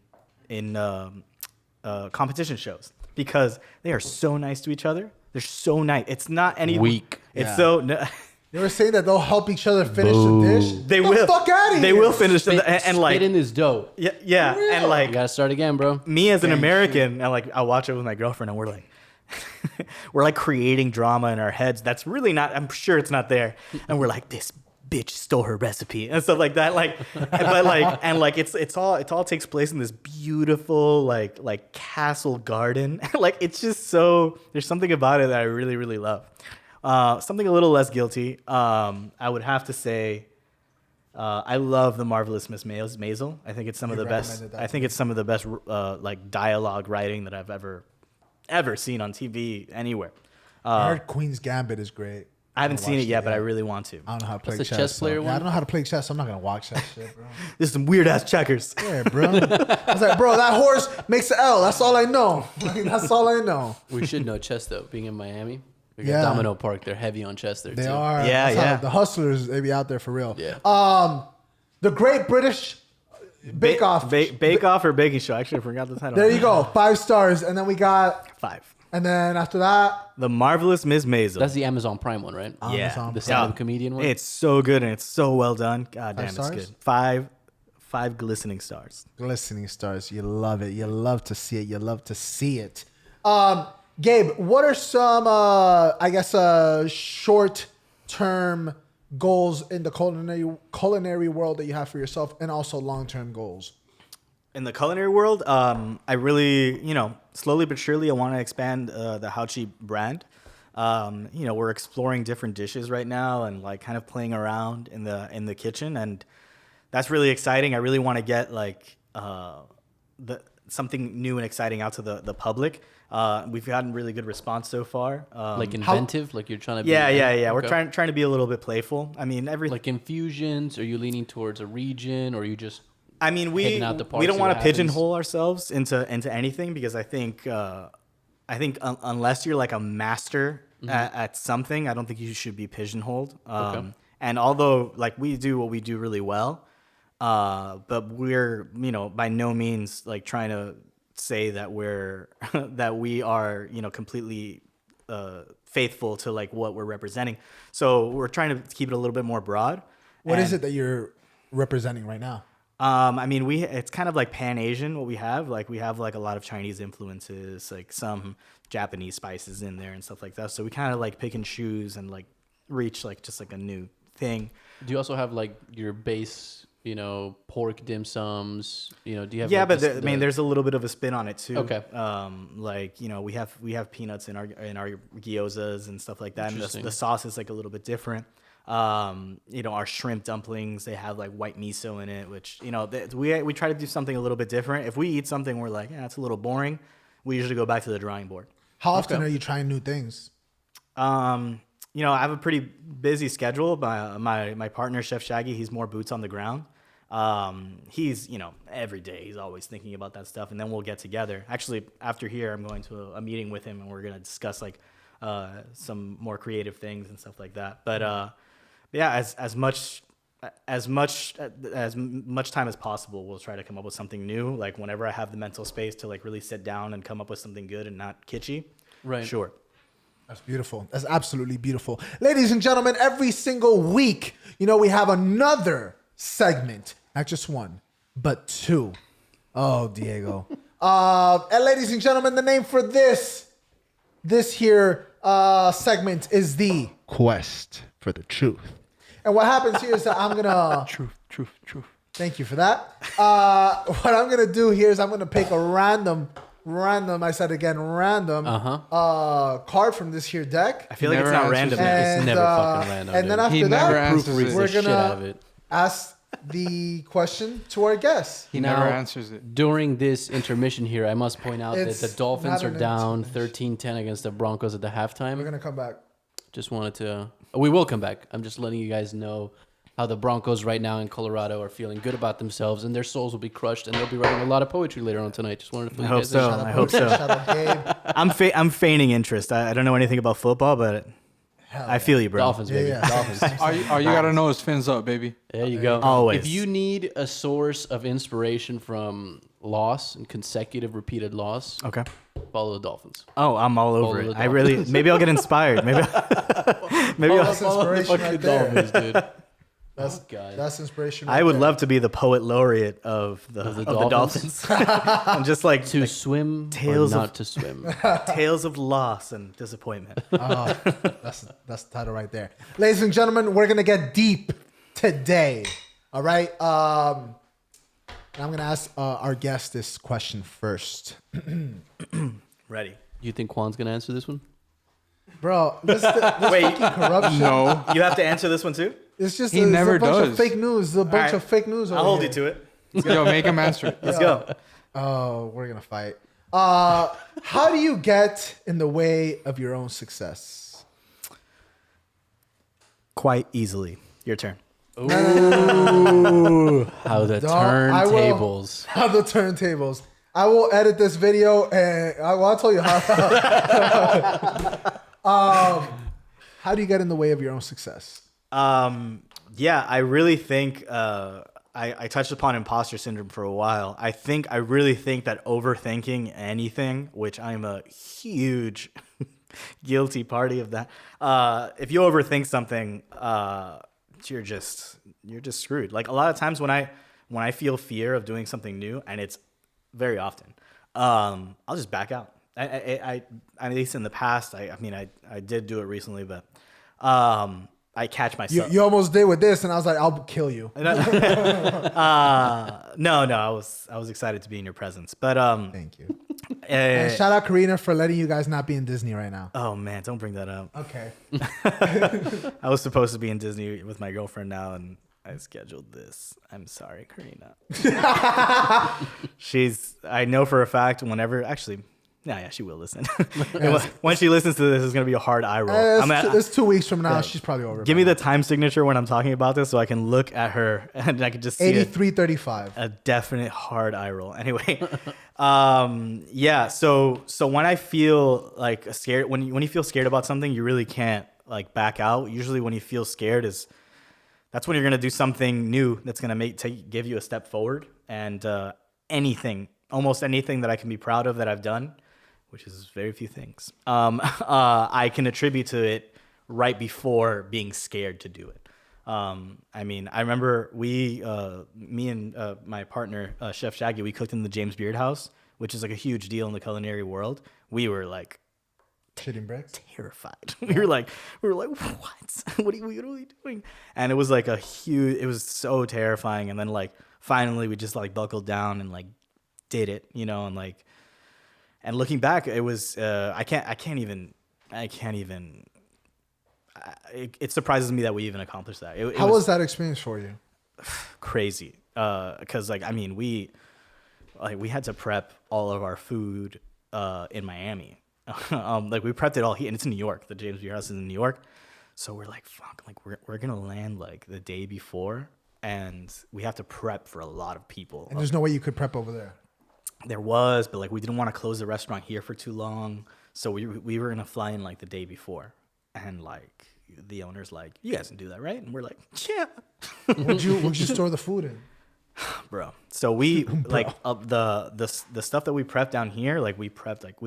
competition shows because they are so nice to each other. They're so nice. It's not any weak. It's Yeah. so. They were saying that they'll help each other finish the dish. They Get will. the fuck out of here. They will finish Spit like in this dough. yeah, For real? and like You gotta start again, bro. me as an Dang American, and like I watch it with my girlfriend, and we're like, we're like creating drama in our heads. That's really not. I'm sure it's not there, and we're like, this bitch stole her recipe and stuff like that. Like, but like, and like it all takes place in this beautiful like castle garden. Like it's just so there's something about it that I really really love. Something a little less guilty. I would have to say. I love The Marvelous Miss Maisel. I think it's some of the best. I think it's some of the best like dialogue writing that I've ever seen on TV anywhere. I heard Queen's Gambit is great. I haven't seen it yet, but I really want to. I don't know how to play That's chess. the chess player so- one? Yeah, I don't know how to play chess. So I'm not gonna watch that shit, bro. There's some weird ass checkers. Yeah, bro. I was like, bro, that horse makes an L. That's all I know. Like, that's all I know. We should know chess though. Being in Miami, we got Yeah. Domino Park. They're heavy on chess there They too. are. Yeah, That's how yeah. The hustlers, they be out there for real. Yeah. The Great British Bake Off. Bake Off or Baking Show. Actually, I forgot the title. There you go. 5 stars. And then we got, 5. and then after that, The Marvelous Miss Maisel. That's the Amazon Prime one, right? yeah. Amazon The Prime. stand-up comedian one. It's so good and it's so well done. God damn, it's stars? good. 5 glistening stars. glistening stars. You love it. You love to see it. You love to see it. Gabe, what are some, short-term goals in the culinary world that you have for yourself, and also long-term goals? In the culinary world, I really, slowly but surely, I want to expand the Haochi brand. We're exploring different dishes right now and like kind of playing around in the kitchen, and that's really exciting. I really want to get like something new and exciting out to the public. We've gotten really good response so far. like inventive, like you're trying to. Yeah. We're Okay. trying to be a little bit playful. I mean, Like infusions. Are you leaning towards a region, or are you just? I mean, we hitting out the park, don't see want what to happens. pigeonhole ourselves into anything because I think unless you're like a master at something, I don't think you should be pigeonholed. Okay. And although like we do what we do really well, but we're by no means like trying to say that we're that we are completely faithful to like what we're representing. So we're trying to keep it a little bit more broad. What is it that you're representing right now? I mean, it's kind of like Pan Asian what we have. Like we have like a lot of Chinese influences, like some Japanese spices in there and stuff like that. So we kind of like pick and choose and like reach like just like a new thing. Do you also have like your base, pork dim sums? Do you have? Yeah, like, but I mean, there's a little bit of a spin on it too. Okay. Like we have peanuts in our gyozas and stuff like that, and Interesting. the sauce is like a little bit different. Our shrimp dumplings, they have like white miso in it, which we try to do something a little bit different. If we eat something we're like, it's a little boring, we usually go back to the drawing board. How often are you trying new things? I have a pretty busy schedule. My partner, Chef Shaggy, he's more boots on the ground. He's, every day he's always thinking about that stuff, and then we'll get together. Actually, after here, I'm going to a meeting with him, and we're going to discuss like some more creative things and stuff like that. But yeah, as much time as possible, we'll try to come up with something new. Like whenever I have the mental space to like really sit down and come up with something good and not kitschy. Right. Sure. That's beautiful. That's absolutely beautiful. Ladies and gentlemen, every single week, we have another segment. Not just one, but two. Oh, Diego. And ladies and gentlemen, the name for this here segment is the Quest for the Truth. And what happens here is that I'm going to... Truth. Thank you for that. What I'm going to do here is I'm going to pick a random, I said again, random card from this here deck. I feel like it's not random. And, It's never fucking random. And then dude. after He never that, answers it. we're the shit out of going it. to ask the question to our guests. He Now, never answers it. During this intermission here, I must point out that It's the Dolphins not are an down intermission. 13-10 against the Broncos at the halftime. We're going to come back. Just wanted to... We will come back. I'm just letting you guys know how the Broncos right now in Colorado are feeling good about themselves, and their souls will be crushed, and they'll be writing a lot of poetry later on tonight. Just wanted to fill I you hope guys so. in. I hope so. Shout out Gabe. I'm feigning interest. I don't know anything about football, but I feel you, bro. Dolphins, baby. Yeah. Dolphins. All you gotta know is fins up, baby. There you go. Always. If you need a source of inspiration from loss and consecutive repeated loss, Okay. follow the Dolphins. Oh, I'm all over Follow it. the I really, maybe I'll get inspired. Maybe I'll, That's inspiration right there. Dolphins, dude. That's, God. that's inspiration. I right would there. love to be the poet laureate of the Dolphins? Dolphins. And just like To swim tales or of- not to swim. tales of loss and disappointment. That's the title right there. Ladies and gentlemen, we're gonna get deep today. All right. And I'm gonna ask our guest this question first. Ready. You think Juan's going to answer this one? Bro, this Wait. fucking corruption. No. You have to answer this one too? It's just He it's never a bunch of does. fake news. It's a bunch All right. of fake news. I'll hold you to it. Yo, make him answer it. Let's go. Oh, we're gonna fight. How do you get in the way of your own success? Quite easily. Your turn. Ooh. How the Dog, I will- turntables. How the turntables. I will edit this video and I'll tell you how. How do you get in the way of your own success? Yeah, I really think I touched upon imposter syndrome for a while. I really think that overthinking anything, which I'm a huge guilty party of that. If you overthink something, you're just screwed. Like a lot of times when I feel fear of doing something new, and it's very often, I'll just back out. I at least in the past, I mean I did do it recently, but I catch myself. You almost did with this, and I was like, I'll kill you. No, I was excited to be in your presence, but Thank you. And shout out Karina for letting you guys not be in Disney right now. oh man, don't bring that up. Okay. I was supposed to be in Disney with my girlfriend now, and I scheduled this. I'm sorry, Karina. I know for a fact yeah, she will listen. When she listens to this, it's gonna be a hard eye roll. It's 2 weeks from now. She's probably over. Give me the time signature when I'm talking about this, so I can look at her and I can just see it. 83:35. A definite hard eye roll. Anyway, yeah. So when I feel like scared, when you feel scared about something, you really can't like back out. Usually, when you feel scared, that's when you're gonna do something new that's gonna give you a step forward. And almost anything that I can be proud of that I've done, which is very few things, I can attribute to it right before being scared to do it. I mean, I remember me and my partner, Chef Shaggy, we cooked in the James Beard House, which is like a huge deal in the culinary world. We were like Shitting bricks. terrified. We were like, what? What are we doing? And it was like it was so terrifying. And then like finally we just like buckled down and like did it, you know, and like, and looking back, it was I can't even. It surprises me that we even accomplished that. How was that experience for you? Crazy, because like I mean we had to prep all of our food in Miami. Like we prepped it all here, and it's in New York. The James Beard House is in New York, so we're like, fuck, like we're gonna land like the day before, and we have to prep for a lot of people. And there's no way you could prep over there. There was, but like we didn't want to close the restaurant here for too long, so we were gonna fly in like the day before, and like the owner's like, you guys can do that, right? And we're like, yeah. Would you store the food in? Bro, so we like the stuff that we prepped down here, like we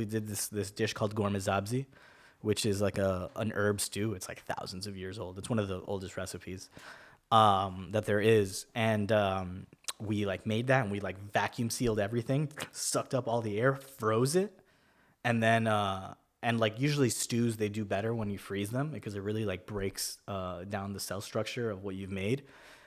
did this dish called gourmet, which is like an herb stew. It's like thousands of years old. It's one of the oldest recipes that there is, and we like made that, and we like vacuum sealed everything, sucked up all the air, froze it, and then and like usually stews, they do better when you freeze them because it really like breaks down the cell structure of what you've made.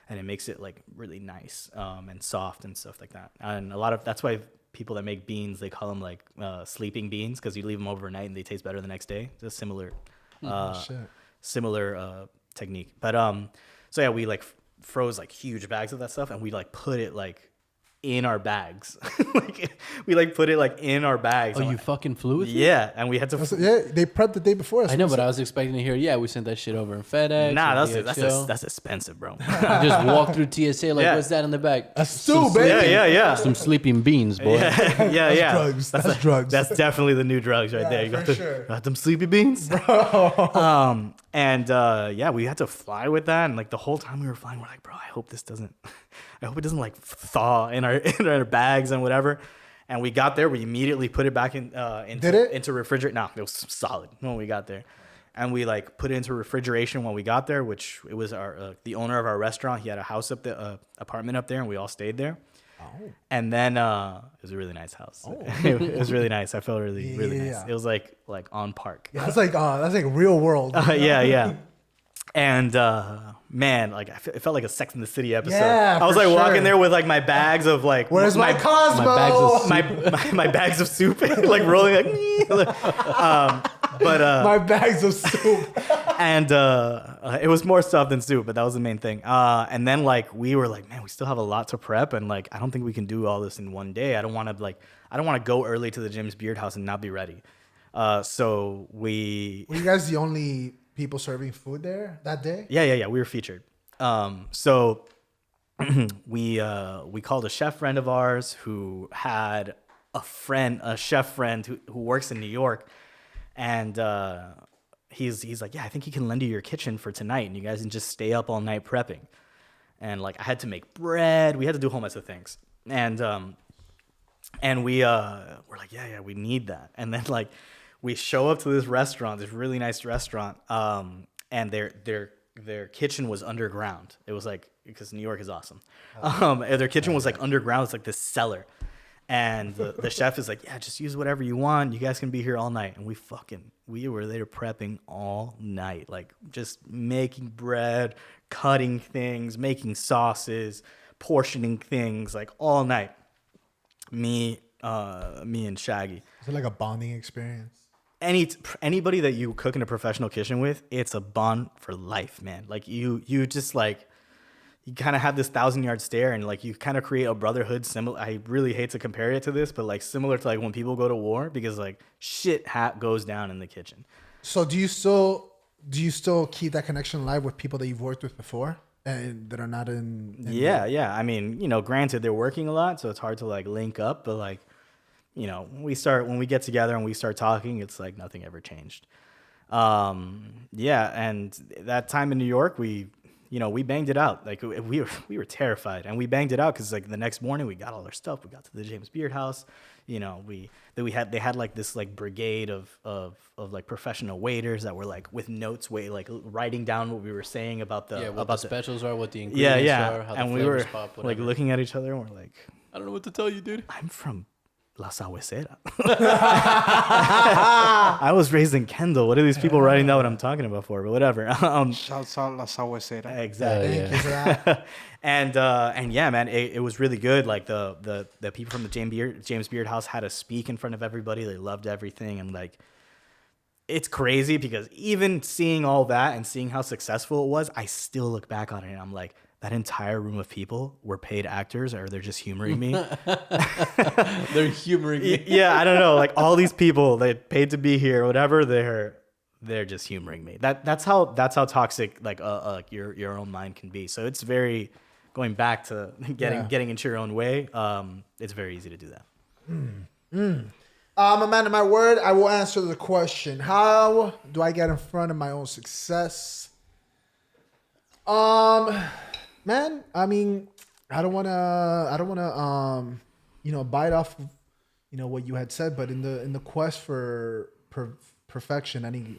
And it makes it like really nice and soft and stuff like that. And that's why people that make beans, they call them like sleeping beans, because you leave them overnight and they taste better the next day. It's a similar technique. But so yeah, we like froze like huge bags of that stuff, and we like put it like in our bags. Like we like put it like in our bags. Oh, you fucking flew with it? Yeah, and we had to. Yeah, they prepped the day before. I know, but I was expecting to hear, yeah, we sent that shit over in FedEx. Nah, DHL. that's expensive, bro. You just walk through TSA like, Yeah. what's that in the bag? A stew, baby. Yeah. Some sleeping beans, boy. Yeah. Drugs. That's drugs. That's definitely the new drugs right Yeah, there. You for sure. got them sleepy beans. And yeah, we had to fly with that, and like the whole time we were flying, we're like, bro, I hope it doesn't like thaw in our bags and whatever. And we got there, we immediately put it back into refrigerate. No, it was solid when we got there. And we like put it into refrigeration when we got there, which it was the owner of our restaurant. He had a house up there, apartment up there, and we all stayed there. Oh. And then it was a really nice house. Oh. It was really nice. I felt really nice. It was like on park. Yeah, that's like real world. Yeah. And man, like it felt like a Sex in the City episode. Yeah, I was for like walking sure. there with like my bags of like Where's my Cosmo? my bags of soup, like rolling like. My bags of soup. And it was more stuff than soup, but that was the main thing. And then like we were like, man, we still have a lot to prep, and like I don't think we can do all this in one day. I don't want to go early to the James Beard House and not be ready. So Were you guys the only people serving food there that day? Yeah. We were featured. So we called a chef friend of ours who had a chef friend who works in New York, and he's like, yeah, I think he can lend you your kitchen for tonight, and you guys can just stay up all night prepping. And like I had to make bread. We had to do a whole mess of things, and we were like, yeah, we need that. And then like we show up to this restaurant, this really nice restaurant, and their kitchen was underground. It was like, because New York is awesome. Their kitchen was like underground. It's like this cellar. And the chef is like, yeah, just use whatever you want. You guys can be here all night. And we were there prepping all night, like just making bread, cutting things, making sauces, portioning things, like all night. Me and Shaggy. Is it like a bonding experience? Anybody that you cook in a professional kitchen with, it's a bond for life, man. Like you just like, you kind of have this 1,000-yard stare, and like you kind of create a brotherhood. Similar, I really hate to compare it to this, but like similar to like when people go to war, because like shit goes down in the kitchen. So do you still keep that connection alive with people that you've worked with before and that are not in Yeah. I mean, granted they're working a lot, so it's hard to like link up, but like, when we get together and we start talking, it's like nothing ever changed. Yeah, and that time in New York, we we banged it out. Like we were terrified, and we banged it out because like the next morning we got all our stuff. We got to the James Beard house. They had like this like brigade of like professional waiters that were like with notes, like writing down what we were saying about the what the specials are, what the yeah ingredients are, how and the we were flavors pop, like whatever. looking at each other and we're like, I don't know what to tell you, dude. I'm from La Sabuesera. I was raised in Kendall. What are these people writing down what I'm talking about for? But whatever. Shouts out La Sabuesera. Exactly. Thank you for that. And yeah, man, it was really good. Like the people from the James Beard house had us speak in front of everybody. They loved everything, and like it's crazy because even seeing all that and seeing how successful it was, I still look back on it and I'm like, that entire room of people were paid actors, or they're just humoring me. They're humoring me. Yeah, I don't know. Like all these people, they paid to be here, whatever. They're just humoring me. That's how toxic like your own mind can be. So it's very going back to getting into your own way. It's very easy to do that. A man of my word, I will answer the question. How do I get in front of my own success? Man, I mean, I don't wanna bite off of, what you had said, but in the quest for perfection, any,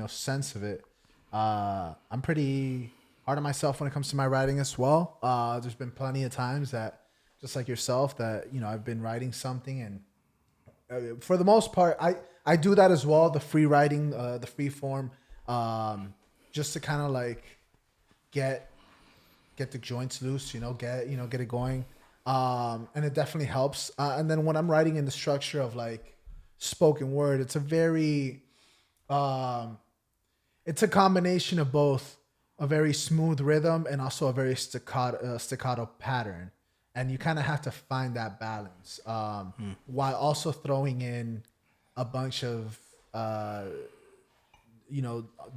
sense of it, I'm pretty hard on myself when it comes to my writing as well. There's been plenty of times that, just like yourself, that, I've been writing something and, for the most part, I do that as well. The free writing, the free form, just to kind of like get the joints loose, get it going. And it definitely helps. And then when I'm writing in the structure of like spoken word, it's a very, it's a combination of both a very smooth rhythm and also a very staccato pattern. And you kind of have to find that balance while also throwing in a bunch of,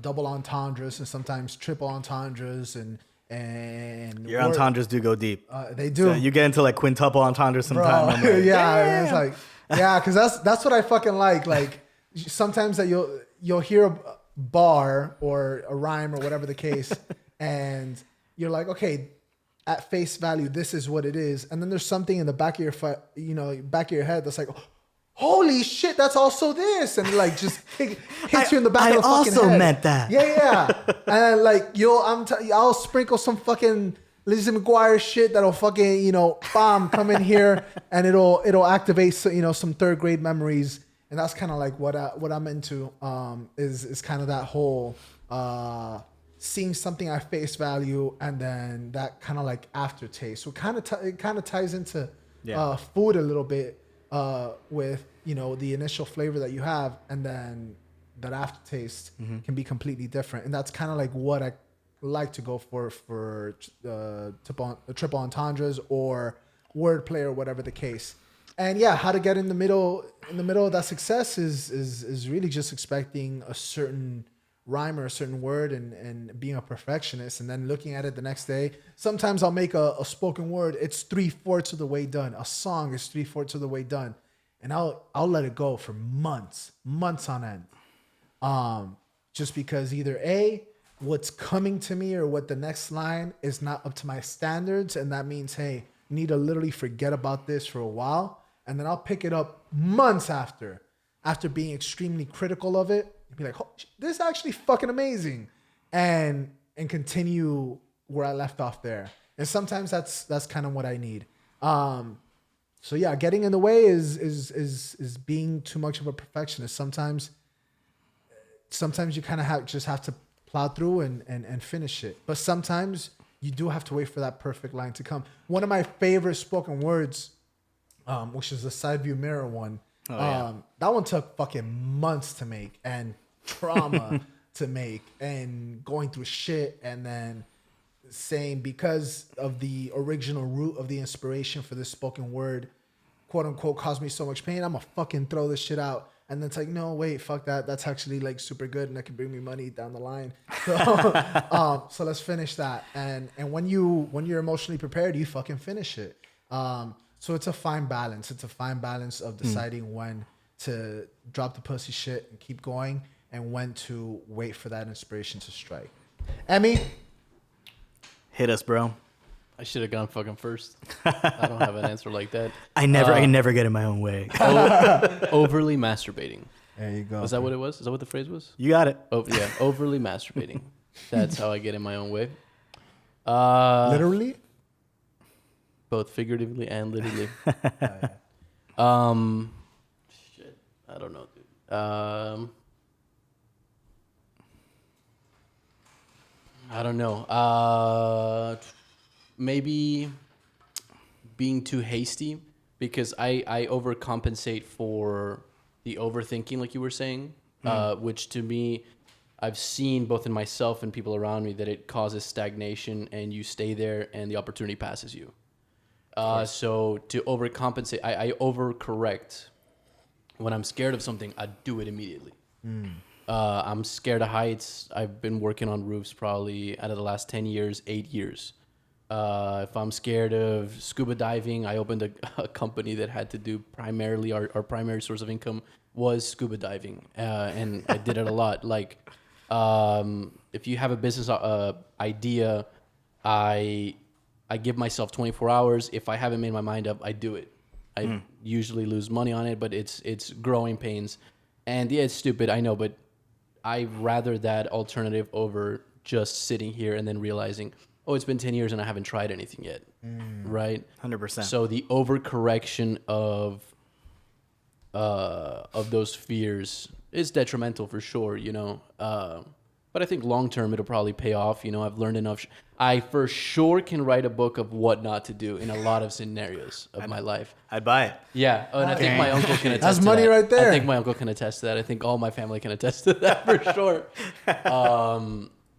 double entendres and sometimes triple entendres and your entendres do go deep. They do. So you get into like quintuple entendres sometimes. Bro, Like, yeah, it's like, yeah, because that's what I fucking like. Like sometimes that you'll hear a bar or a rhyme or whatever the case, and you're like, okay, at face value, this is what it is, and then there's something in the back of your back of your head that's like, holy shit, that's also this, and like just hits you in the back of the fucking head. I also meant that. Yeah, and like I'll sprinkle some fucking Lizzie McGuire shit that'll fucking bomb come in here, and it'll activate some third grade memories, and that's kind of like what I'm into. Is kind of that whole seeing something at face value, and then that kind of like aftertaste. So it kind of ties into food a little bit. With the initial flavor that you have, and then that aftertaste can be completely different, and that's kind of like what I like to go for triple entendres or wordplay or whatever the case. And yeah, how to get in the middle of that success is really just expecting a certain rhyme or a certain word and being a perfectionist, and then looking at it the next day. Sometimes I'll make a spoken word, it's 3/4 of the way done. A song is 3/4 of the way done, and I'll let it go for months on end, just because either A, what's coming to me or what the next line is not up to my standards, and that means, hey, you need to literally forget about this for a while, and then I'll pick it up months after being extremely critical of it. Be like, oh, this is actually fucking amazing, and continue where I left off there. And sometimes that's kind of what I need. So yeah, getting in the way is being too much of a perfectionist. Sometimes you kind of just have to plow through and finish it. But sometimes you do have to wait for that perfect line to come. One of my favorite spoken words, which is the side view mirror one. That one took fucking months to make and trauma to make, and going through shit, and then saying, because of the original root of the inspiration for this spoken word, quote unquote, caused me so much pain, I'm gonna fucking throw this shit out. And then it's like, no, wait, fuck that. That's actually like super good, and that can bring me money down the line. So, so let's finish that. And when you're emotionally prepared, you fucking finish it. So it's a fine balance. It's a fine balance of deciding when to drop the pussy shit and keep going, and when to wait for that inspiration to strike. Emmy? Hit us, bro. I should have gone fucking first. I don't have an answer like that. I never get in my own way. Overly masturbating. There you go. Is that what it was? Is that what the phrase was? You got it. Oh yeah, overly masturbating. That's how I get in my own way. Literally? Both figuratively and literally. Shit. I don't know, dude. I don't know. Maybe being too hasty because I overcompensate for the overthinking, like you were saying, which to me, I've seen both in myself and people around me that it causes stagnation and you stay there and the opportunity passes you. So to overcompensate, I overcorrect. When I'm scared of something, I do it immediately. I'm scared of heights. I've been working on roofs probably out of the last 10 years, 8 years. If I'm scared of scuba diving, I opened a company that had to do primarily, our primary source of income was scuba diving. And I did it a lot. Like, if you have a business idea, I give myself 24 hours. If I haven't made my mind up, I do it. I usually lose money on it, but it's growing pains. And yeah, it's stupid, I know, but I'd rather that alternative over just sitting here and then realizing, oh, it's been 10 years and I haven't tried anything yet, right? 100%. So the overcorrection of those fears is detrimental for sure, you know. But I think long term it'll probably pay off. You know, I've learned enough. I for sure can write a book of what not to do in a lot of scenarios of my life. I'd buy it. Yeah, and I think my uncle can attest That's to money that. right there. I think my uncle can attest to that. I think all my family can attest to that for sure.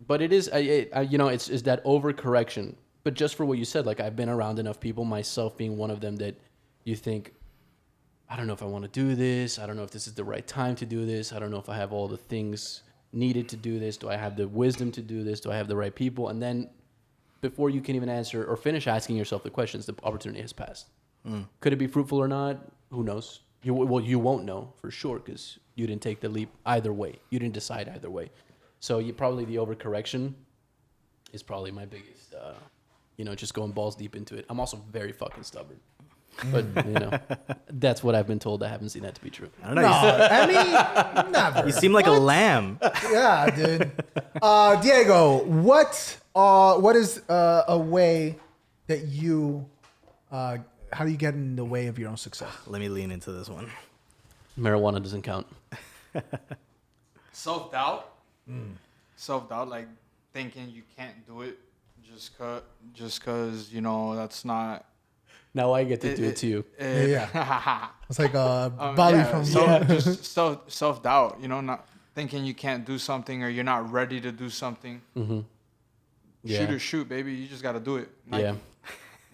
But it is, you know, it's that overcorrection. But just for what you said, like I've been around enough people, myself being one of them, that you think, I don't know if I want to do this. I don't know if this is the right time to do this. I don't know if I have all the things needed to do this. Do I have the wisdom to do this? Do I have the right people? And then before you can even answer or finish asking yourself the questions, the opportunity has passed. Could it be fruitful or not? Who knows? You won't know for sure because you didn't take the leap either way. You didn't decide either way. So probably the overcorrection is probably my biggest, you know, just going balls deep into it. I'm also very fucking stubborn. But, you know, that's what I've been told. I haven't seen that to be true. I don't know. No, I mean, never. You seem like a lamb. Yeah, dude. Diego, what is a way that you, how do you get in the way of your own success? Let me lean into this one. Marijuana doesn't count. Self-doubt. Self-doubt, like thinking you can't do it just cause, you know, that's not... Now I get to do it to you. Yeah. It's like Bobby from... Just self-doubt, you know, not thinking you can't do something or you're not ready to do something. Mm-hmm. Yeah. Shoot or shoot, baby. You just got to do it. Nike. Yeah.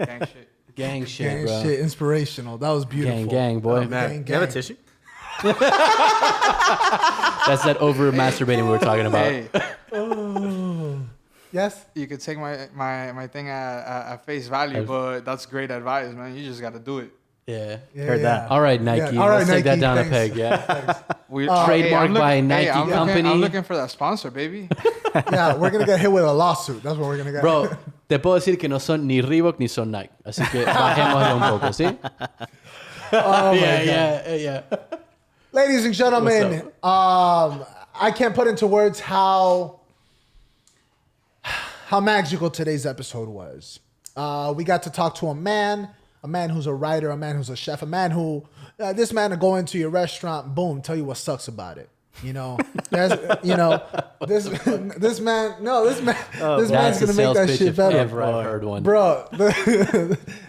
Gang shit. Gang shit, Gang bro. shit, inspirational. That was beautiful. Gang, boy. Gang, You have a gang. tissue? That's that over masturbating we were talking about. Hey, Yes? you could take my thing at face value, but that's great advice, man. You just got to do it. Yeah. Heard that. All right, Nike. Yeah. All right, Let's take that Nike, down thanks. a peg, yeah. Thanks. We, Trademarked by Nike company. I'm looking for that sponsor, baby. Yeah, we're going to get hit with a lawsuit. That's what we're going to get. Bro, te puedo decir que no son ni Reebok ni son Nike. Así que bajémosle un poco, ¿sí? Oh, my Yeah. Ladies and gentlemen, I can't put into words how magical today's episode was. We got to talk to a man who's a writer, a man who's a chef, a man who, this man to go into your restaurant, boom, tell you what sucks about it. You know, this man's gonna make that shit better. Ever I've heard one. Bro,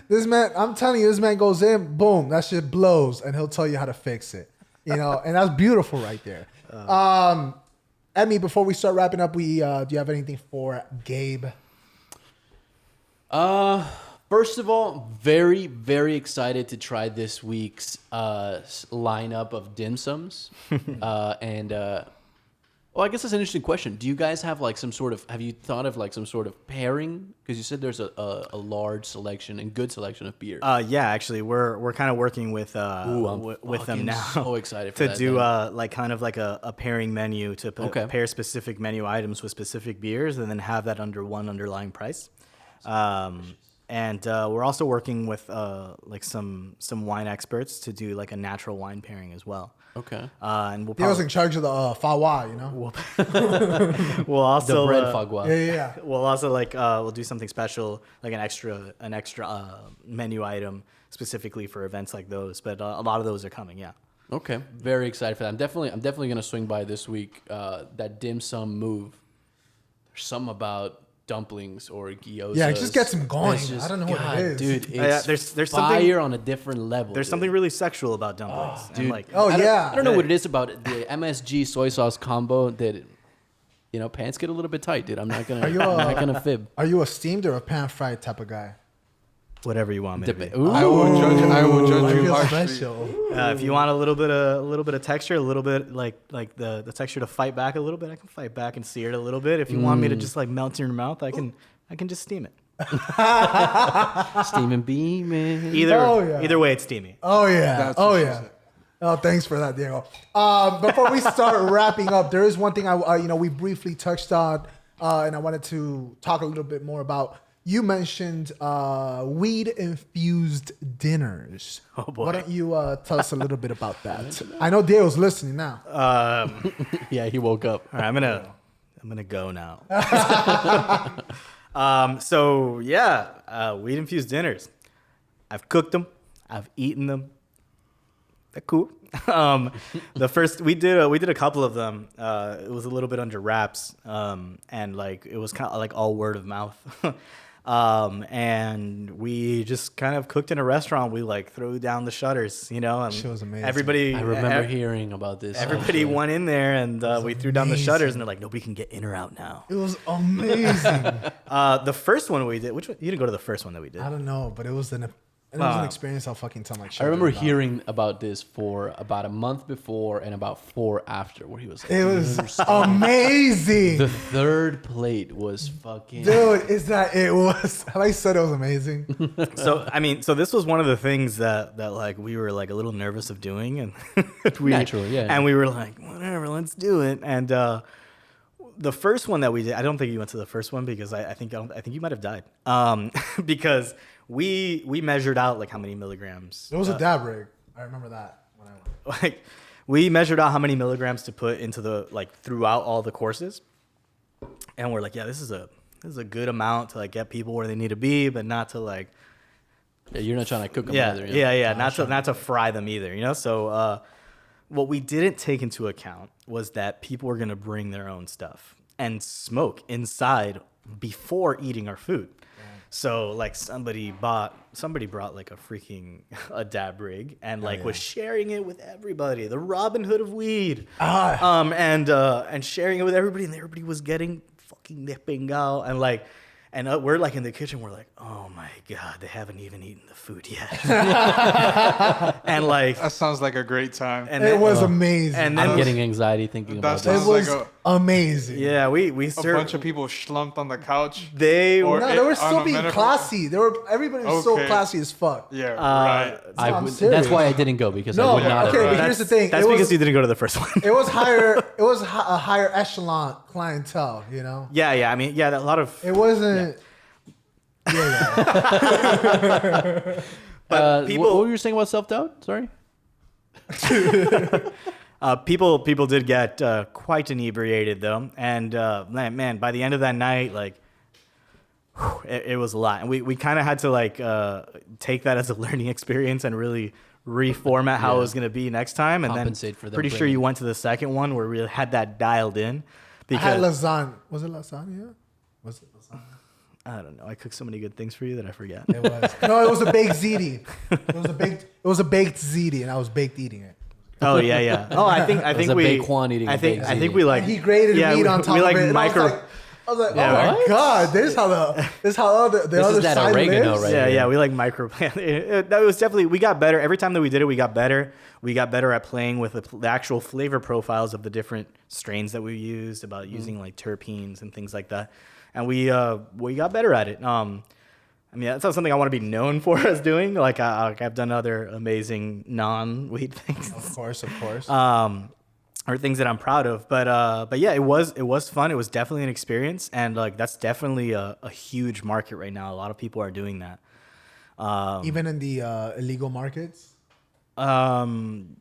this man, I'm telling you, this man goes in, boom, that shit blows, and he'll tell you how to fix it. You know, and that's beautiful right there. Emmy, before we start wrapping up, do you have anything for Gabe? First of all, very, very excited to try this week's lineup of dim sums. Well, I guess that's an interesting question. Do you guys have like have you thought of like some sort of pairing? Because you said there's a large selection and good selection of beer. Yeah, actually, we're kind of working with with them now. So excited for to that, do man. like kind of like a pairing menu to pair specific menu items with specific beers, and then have that under one underlying price. And we're also working with like some wine experts to do like a natural wine pairing as well. Okay. And we'll He was probably in charge of the fawa, you know? we'll also The bread fagua. Yeah. we'll also like we'll do something special, like an extra menu item specifically for events like those. But a lot of those are coming. Yeah. Okay. Very excited for that. I'm definitely gonna swing by this week. That dim sum move. There's something about dumplings or gyozas. Yeah, it just gets him going. It's just- I don't know what God, it is. dude. It's there's fire something- on a different level. There's dude. something really sexual about dumplings. dude. And like, Oh, I don't- yeah. I don't know what it is about it. The MSG soy sauce combo that, pants get a little bit tight, dude. I'm not gonna. you I'm not gonna fib. Are you a steamed or a pan fried type of guy? whatever you want me to be. Ooh. I will judge I you feel harshly. special. If you want a little bit of texture, a little bit like the texture to fight back a little bit, I can fight back and sear it a little bit. If you want me to just like melt in your mouth, I can just steam it. Steaming beaming. Either way, it's steamy. Oh yeah. That's Oh what she yeah. said. Oh, thanks for that, Diego. Before we start wrapping up, there is one thing we briefly touched on, and I wanted to talk a little bit more about. You mentioned weed-infused dinners. Oh, boy. Why don't you tell us a little bit about that? I know Diego's listening now. Yeah, he woke up. All right, I'm gonna go now. So yeah, weed infused dinners. I've cooked them. I've eaten them. They're cool. The first we did a couple of them. It was a little bit under wraps, and like it was kind of like all word of mouth. And we just kind of cooked in a restaurant. We like threw down the shutters, and Shit was amazing. everybody. I remember hearing about this. Everybody went in there, and we threw down the amazing. shutters, and they're like, nobody can get in or out now. It was amazing. The first one we did, which one? You didn't go to the first one that we did. I don't know, but it was an experience I'll fucking tell my I children remember about. hearing about this for about a month before and about 4 after, where he was like, It was amazing. the third plate was fucking. Dude, it was. I said it was amazing. So this was one of the things that like we were like a little nervous of doing, and Naturally, yeah. And we were like, whatever, let's do it. And the first one that we did, I don't think you went to the first one because I think you might have died. Because we measured out like how many milligrams. It was a dab rig. I remember that when I went. Like we measured out how many milligrams to put into the like throughout all the courses, and we're like, yeah, this is a good amount to like get people where they need to be, but not to like Yeah, you're not trying to cook them yeah either. yeah not to fry them either. So what we didn't take into account was that people were gonna bring their own stuff and smoke inside before eating our food. So like somebody brought like a dab rig and like was sharing it with everybody, the Robin Hood of weed, and sharing it with everybody, and everybody was getting fucking nipping out, and we're like in the kitchen, we're like, oh my god, they haven't even eaten the food yet, and like That sounds like a great time. and It then, was amazing. and I'm then getting anxiety thinking about That's- this. it sounds was like amazing. yeah, we a served bunch of people slumped on the couch. they Or- were. No, they were on still a being metaphor- classy. Everybody was so Okay. classy as fuck. Yeah, right. I'm That's serious. why I didn't go because I No, would not okay, have. but here's the thing. That's It was- because you didn't go to the first one. It was higher. It was a higher echelon clientele. Yeah. I mean, yeah, a lot of. It wasn't. But people- what were you saying about self-doubt? Sorry. People did get quite inebriated though, and man, by the end of that night, like it was a lot, and we kind of had to like take that as a learning experience and really reformat how it was going to be next time, and Compensate then for them pretty sure bringing- you went to the second one where we had that dialed in I had because lasagna. Was it lasagna? Was it lasagna? I don't know, I cooked so many good things for you that I forget. It was. No, it was a baked ziti. It was a baked ziti, and I was baked eating it. Oh yeah. Oh, I think a we. baked Juan eating I a think baked I think ziti. we like. And he grated meat on top we of like it. And micro. I was like, Yeah, oh my what? god, this is how the This other is that side oregano, lives. right? Yeah, we like micro. That was definitely, we got better every time that we did it. We got better. We got better at playing with the actual flavor profiles of the different strains that we used, about using like terpenes and things like that, and we got better at it. I mean, that's not something I want to be known for as doing. Like I've done other amazing non-weed things. Of course. are things that I'm proud of. But yeah, it was fun. It was definitely an experience, and like that's definitely a huge market right now. A lot of people are doing that. Even in the illegal markets. In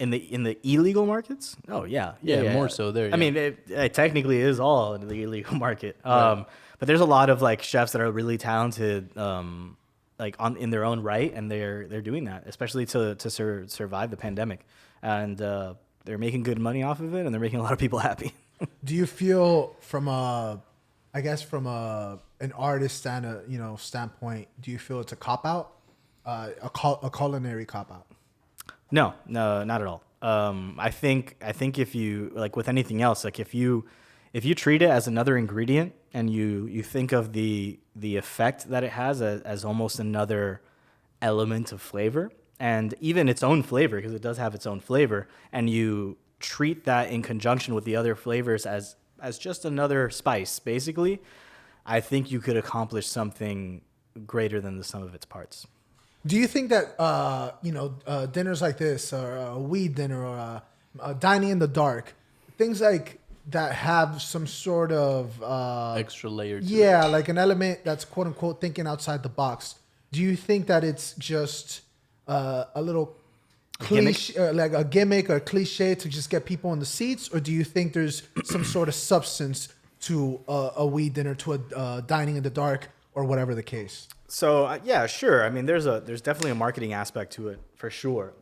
the illegal markets? Oh yeah, more so there. I mean, it technically is all in the illegal market. But there's a lot of like chefs that are really talented, like in their own right, and they're doing that, especially to survive the pandemic, and they're making good money off of it, and they're making a lot of people happy. Do you feel from an artist standpoint, do you feel it's a cop out, a culinary cop out? No, not at all. I think if you like with anything else, like if you treat it as another ingredient and you think of the effect that it has as almost another element of flavor and even its own flavor, because it does have its own flavor, and you treat that in conjunction with the other flavors as just another spice, basically, I think you could accomplish something greater than the sum of its parts. Do you think that dinners like this, or a weed dinner, or dining in the dark, things like that have some sort of extra layer to it. Like an element that's quote unquote thinking outside the box? Do you think that it's just a little cliche, like a gimmick or cliche to just get people in the seats, or do you think there's some sort of substance to a weed dinner, to a dining in the dark, or whatever the case? So yeah, sure. I mean, there's definitely a marketing aspect to it for sure.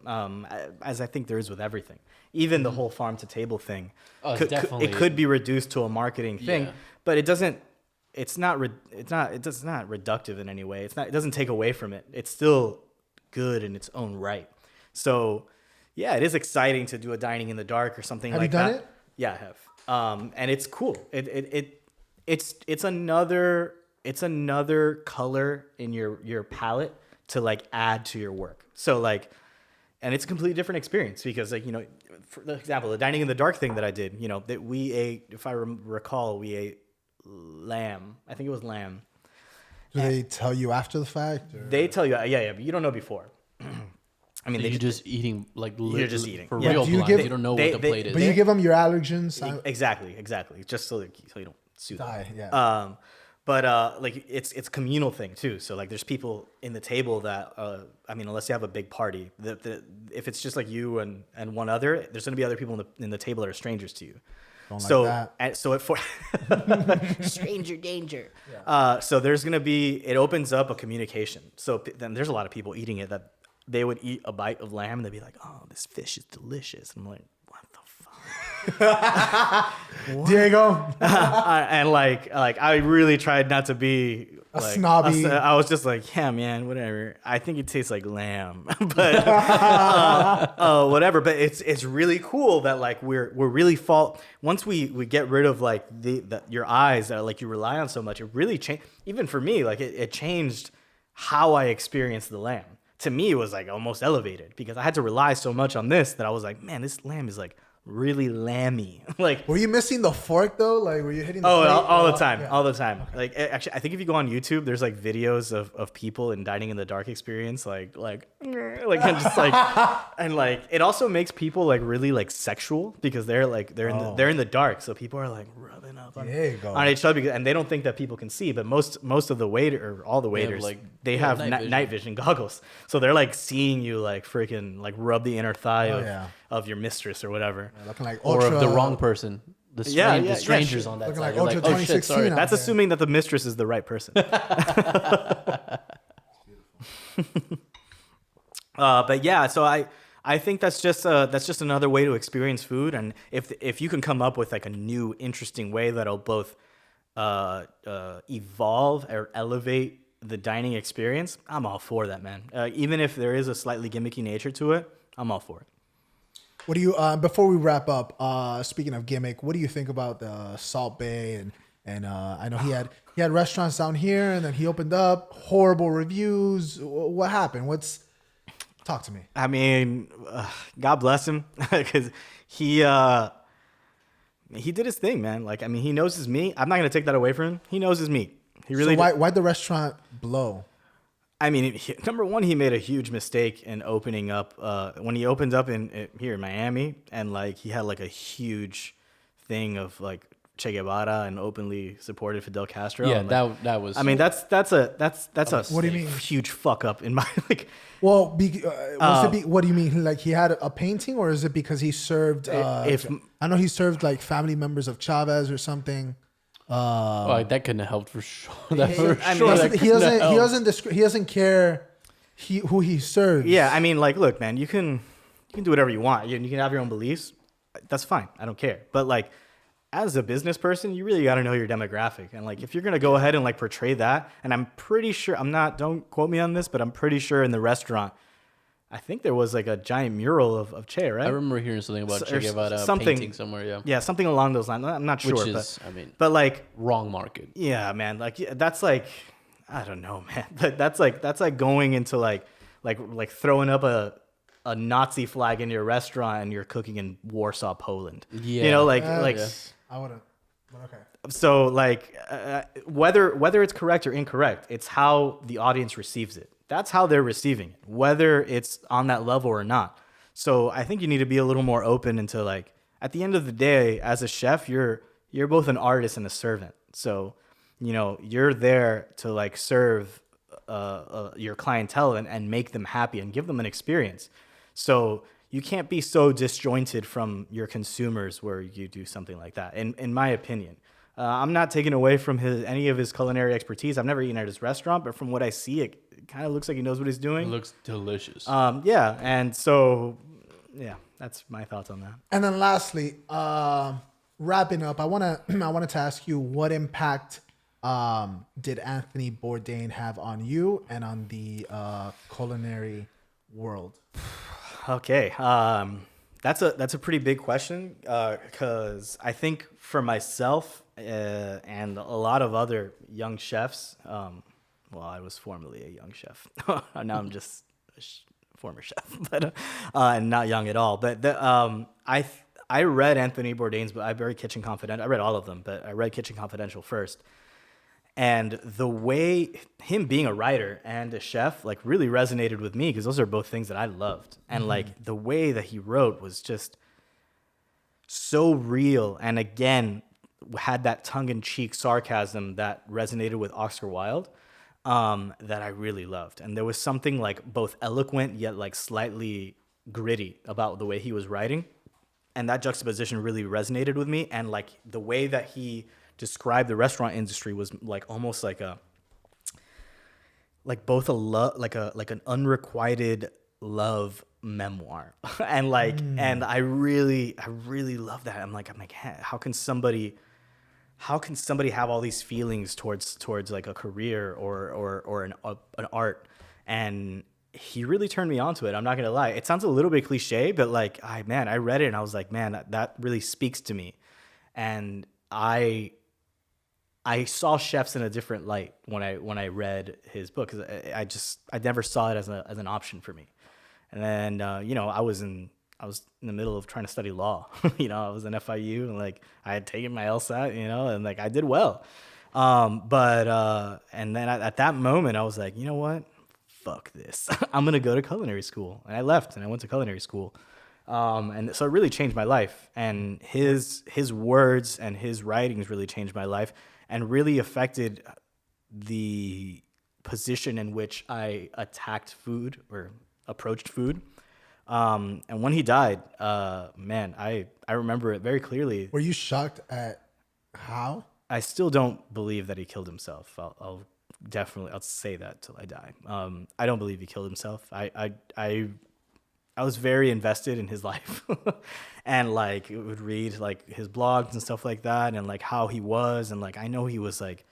As I think there is with everything, even the whole farm to table thing. It could be reduced to a marketing thing, but it doesn't. It's not reductive in any way. It doesn't take away from it. It's still good in its own right. So yeah, it is exciting to do a dining in the dark or something like that. Have you done it? Yeah, I have. And it's cool. It's another color in your palette to like add to your work. So like, and it's a completely different experience because like, for example, the dining in the dark thing that I did, that we ate, if I recall, we ate lamb. I think it was lamb. Do they tell you after the fact? Or? They tell you, yeah, but you don't know before. I mean, so you're just eating like you're just eating for real. You don't know what the plate is. But you give them your allergens. Exactly. Just so you don't sue them. Die, yeah. But like it's communal thing too. So like there's people in the table that I mean, unless you have a big party, if it's just like you and one other, there's gonna be other people in the table that are strangers to you. Don't so like that. So it for stranger danger. Yeah. So there's gonna be, it opens up a communication. So then there's a lot of people eating it that they would eat a bite of lamb and they'd be like, "Oh, this fish is delicious." And I'm like, Diego. And like I really tried not to be a like, snobby. I was just like, yeah, man, whatever. I think it tastes like lamb, but whatever. But it's really cool that like we're really once we get rid of like your eyes that like you rely on so much. It really changed. Even for me, like it changed how I experienced the lamb. To me, it was like almost elevated because I had to rely so much on this that I was like, man, this lamb is like really lamby. Like, were you missing the fork though? Like, were you hitting the plate? all the time, all the time. Like, actually, I think if you go on YouTube, there's like videos of people in dining in the dark experience, like and just like, and like it also makes people like really like sexual because they're in the dark, so people are like rubbing up on each other, and they don't think that people can see, but most of the waiter or all the waiters they have night vision goggles, so they're like seeing you like freaking like rub the inner thigh of your mistress or whatever. Looking like or of the wrong person. The strangers on that looking side. Like Ultra 2016. That's assuming that the mistress is the right person. But yeah, so I think that's just another way to experience food, and if you can come up with like a new interesting way that'll both evolve or elevate the dining experience, I'm all for that, man. Even if there is a slightly gimmicky nature to it, I'm all for it. What do you before we wrap up? Speaking of gimmick, what do you think about the Salt Bay and I know he had restaurants down here and then he opened up, horrible reviews. What happened? Talk to me. I mean, God bless him because he did his thing, man. Like, I mean, he knows his meat. I'm not gonna take that away from him. He knows his meat. He really. So why'd the restaurant blow? I mean, number one, he made a huge mistake in opening up when he opened up here in Miami, and like he had like a huge thing of like Che Guevara and openly supported Fidel Castro. Yeah, and, like, that was. I mean, that's a What do you mean? huge fuck up in my like. Well, what do you mean? Like he had a painting, or is it because he served? I know he served like family members of Chavez or something. That couldn't have helped for sure. He doesn't care who he serves. Yeah, I mean, like, look, man, you can do whatever you want. You can have your own beliefs. That's fine. I don't care. But like, as a business person, you really got to know your demographic. And like, if you're gonna go ahead and like portray that, and I'm pretty sure don't quote me on this, but I'm pretty sure in the restaurant, I think there was like a giant mural of Che, right? I remember hearing something about Che Guevara painting somewhere. Yeah. Yeah, something along those lines. I'm not sure, Which is, but like wrong market. Yeah, man. Like that's like, I don't know, man. But that's like going into like throwing up a Nazi flag in your restaurant and you're cooking in Warsaw, Poland. Yeah, you know, I wouldn't. But okay. So like whether it's correct or incorrect, it's how the audience receives it. That's how they're receiving it, whether it's on that level or not. So I think you need to be a little more open into like, at the end of the day, as a chef, you're both an artist and a servant. So, you know, you're there to like serve your clientele and make them happy and give them an experience. So you can't be so disjointed from your consumers where you do something like that, in my opinion. I'm not taking away from any of his culinary expertise. I've never eaten at his restaurant, but from what I see, it kind of looks like he knows what he's doing. It looks delicious. Yeah, and so, yeah, that's my thoughts on that. And then lastly, wrapping up, I wanted to ask you, what impact did Anthony Bourdain have on you and on the culinary world? Okay, that's a pretty big question because I think for myself and a lot of other young chefs, well, I was formerly a young chef. Now I'm just a former chef, but not young at all. But I read Anthony Bourdain's book. I read Kitchen Confidential. I read all of them, but I read Kitchen Confidential first. And the way him being a writer and a chef like really resonated with me because those are both things that I loved. And like the way that he wrote was just so real. And again, had that tongue-in-cheek sarcasm that resonated with Oscar Wilde that I really loved. And there was something like both eloquent yet like slightly gritty about the way he was writing. And that juxtaposition really resonated with me. And like the way that he described the restaurant industry was like almost like both like an unrequited love memoir. And like and I really love that. I'm like how can somebody have all these feelings towards like a career or an art? And he really turned me on to it. I'm not gonna lie. It sounds a little bit cliche, but like I read it and I was like, man, that really speaks to me. And I saw chefs in a different light when I read his book, because I never saw it as an option for me. And then you know, I was in the middle of trying to study law. You know, I was in FIU and like I had taken my LSAT, you know, and like I did well. But and then at that moment I was like, you know what? Fuck this. I'm gonna go to culinary school. And I left and I went to culinary school. And so it really changed my life. And his words and his writings really changed my life and really affected the position in which I attacked food or approached food. And when he died, man, I remember it very clearly. Were you shocked at how? I still don't believe that he killed himself. I'll say that till I die. I don't believe he killed himself. I was very invested in his life and like would read like his blogs and stuff like that and like how he was. And like, I know he was like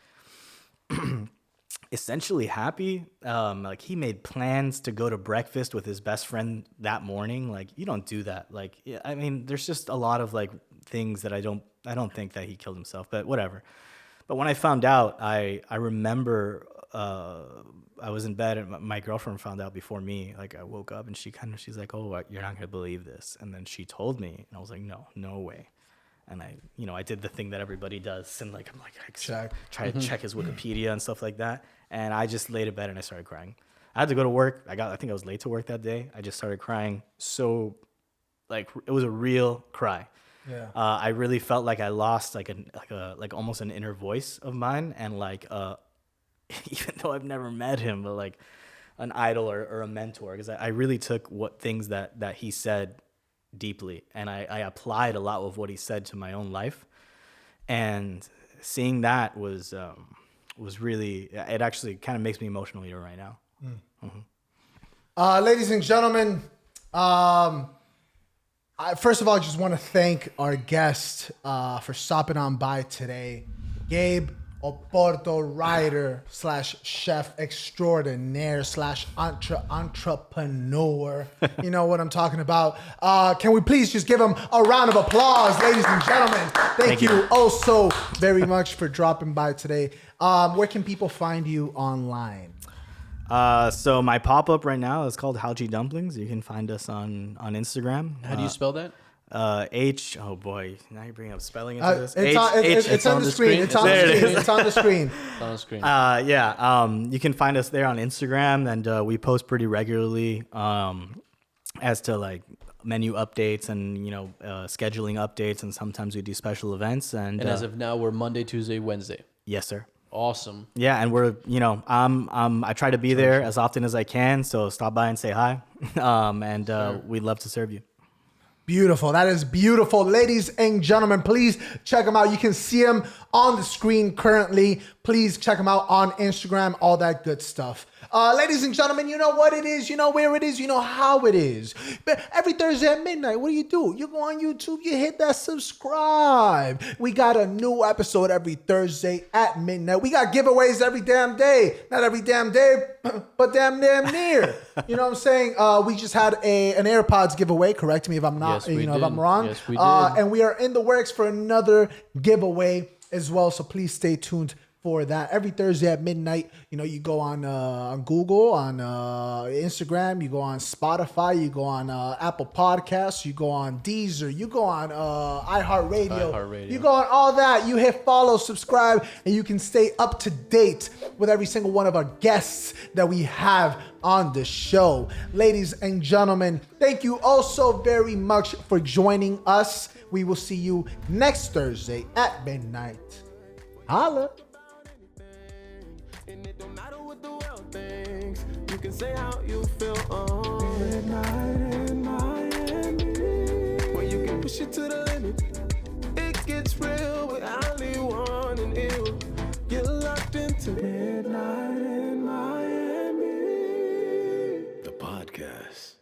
essentially happy. Like he made plans to go to breakfast with his best friend that morning. Like you don't do that. Like, I mean, there's just a lot of like things that I don't think that he killed himself, but whatever. But when I found out, I remember, I was in bed and my girlfriend found out before me. Like I woke up and she's like, "Oh, you're not gonna believe this." And then she told me, and I was like, "No way." And I did the thing that everybody does, and like I'm like, try to check his Wikipedia and stuff like that. And I just laid in bed and I started crying. I had to go to work. I think I was late to work that day. I just started crying. So, like, it was a real cry. Yeah. I really felt like I lost like almost an inner voice of mine, and like even though I've never met him, but like an idol or a mentor, because I really took things that he said deeply, and I applied a lot of what he said to my own life, and seeing that was really, it actually kind of makes me emotional here right now. Ladies and gentlemen, first of all, I just want to thank our guest for stopping on by today. Gabe Oporto, writer / chef extraordinaire / entrepreneur. You know what I'm talking about. Can we please just give him a round of applause, ladies and gentlemen? Thank you oh so very much for dropping by today. Where can people find you online? So my pop-up right now is called Halji Dumplings. You can find us on Instagram. How do you spell that? H. Oh boy, now you're bringing up spelling into this. It's on the screen. It's on the screen. It's on the screen. It's on the screen. You can find us there on Instagram, and we post pretty regularly as to like menu updates and scheduling updates, and sometimes we do special events. And as of now, we're Monday, Tuesday, Wednesday. Yes, sir. Awesome. Yeah, and we're I try to be there as often as I can, so stop by and say hi, and we'd love to serve you. Beautiful. That is beautiful. Ladies and gentlemen, please check him out. You can see him on the screen currently. Please check him out on Instagram, all that good stuff. Ladies and gentlemen, you know what it is, you know where it is, you know how it is. But every Thursday at midnight, what do? You go on YouTube, you hit that subscribe. We got a new episode every Thursday at midnight. We got giveaways every damn day. Not every damn day, but damn near. You know what I'm saying? We just had an AirPods giveaway. Correct me if I'm not, if I'm wrong. Yes, we did. And we are in the works for another giveaway as well. So please stay tuned for that. Every Thursday at midnight, you go on Google, on Instagram, you go on Spotify, you go on Apple Podcasts, you go on Deezer, you go on iHeartRadio, you go on all that. You hit follow, subscribe, and you can stay up to date with every single one of our guests that we have on the show. Ladies and gentlemen, thank you all so very much for joining us. We will see you next Thursday at midnight. Holla. And it don't matter what the world thinks. You can say how you feel on midnight in Miami, where you can push it to the limit. It gets real with only one and ill. You're locked into midnight in Miami, the podcast.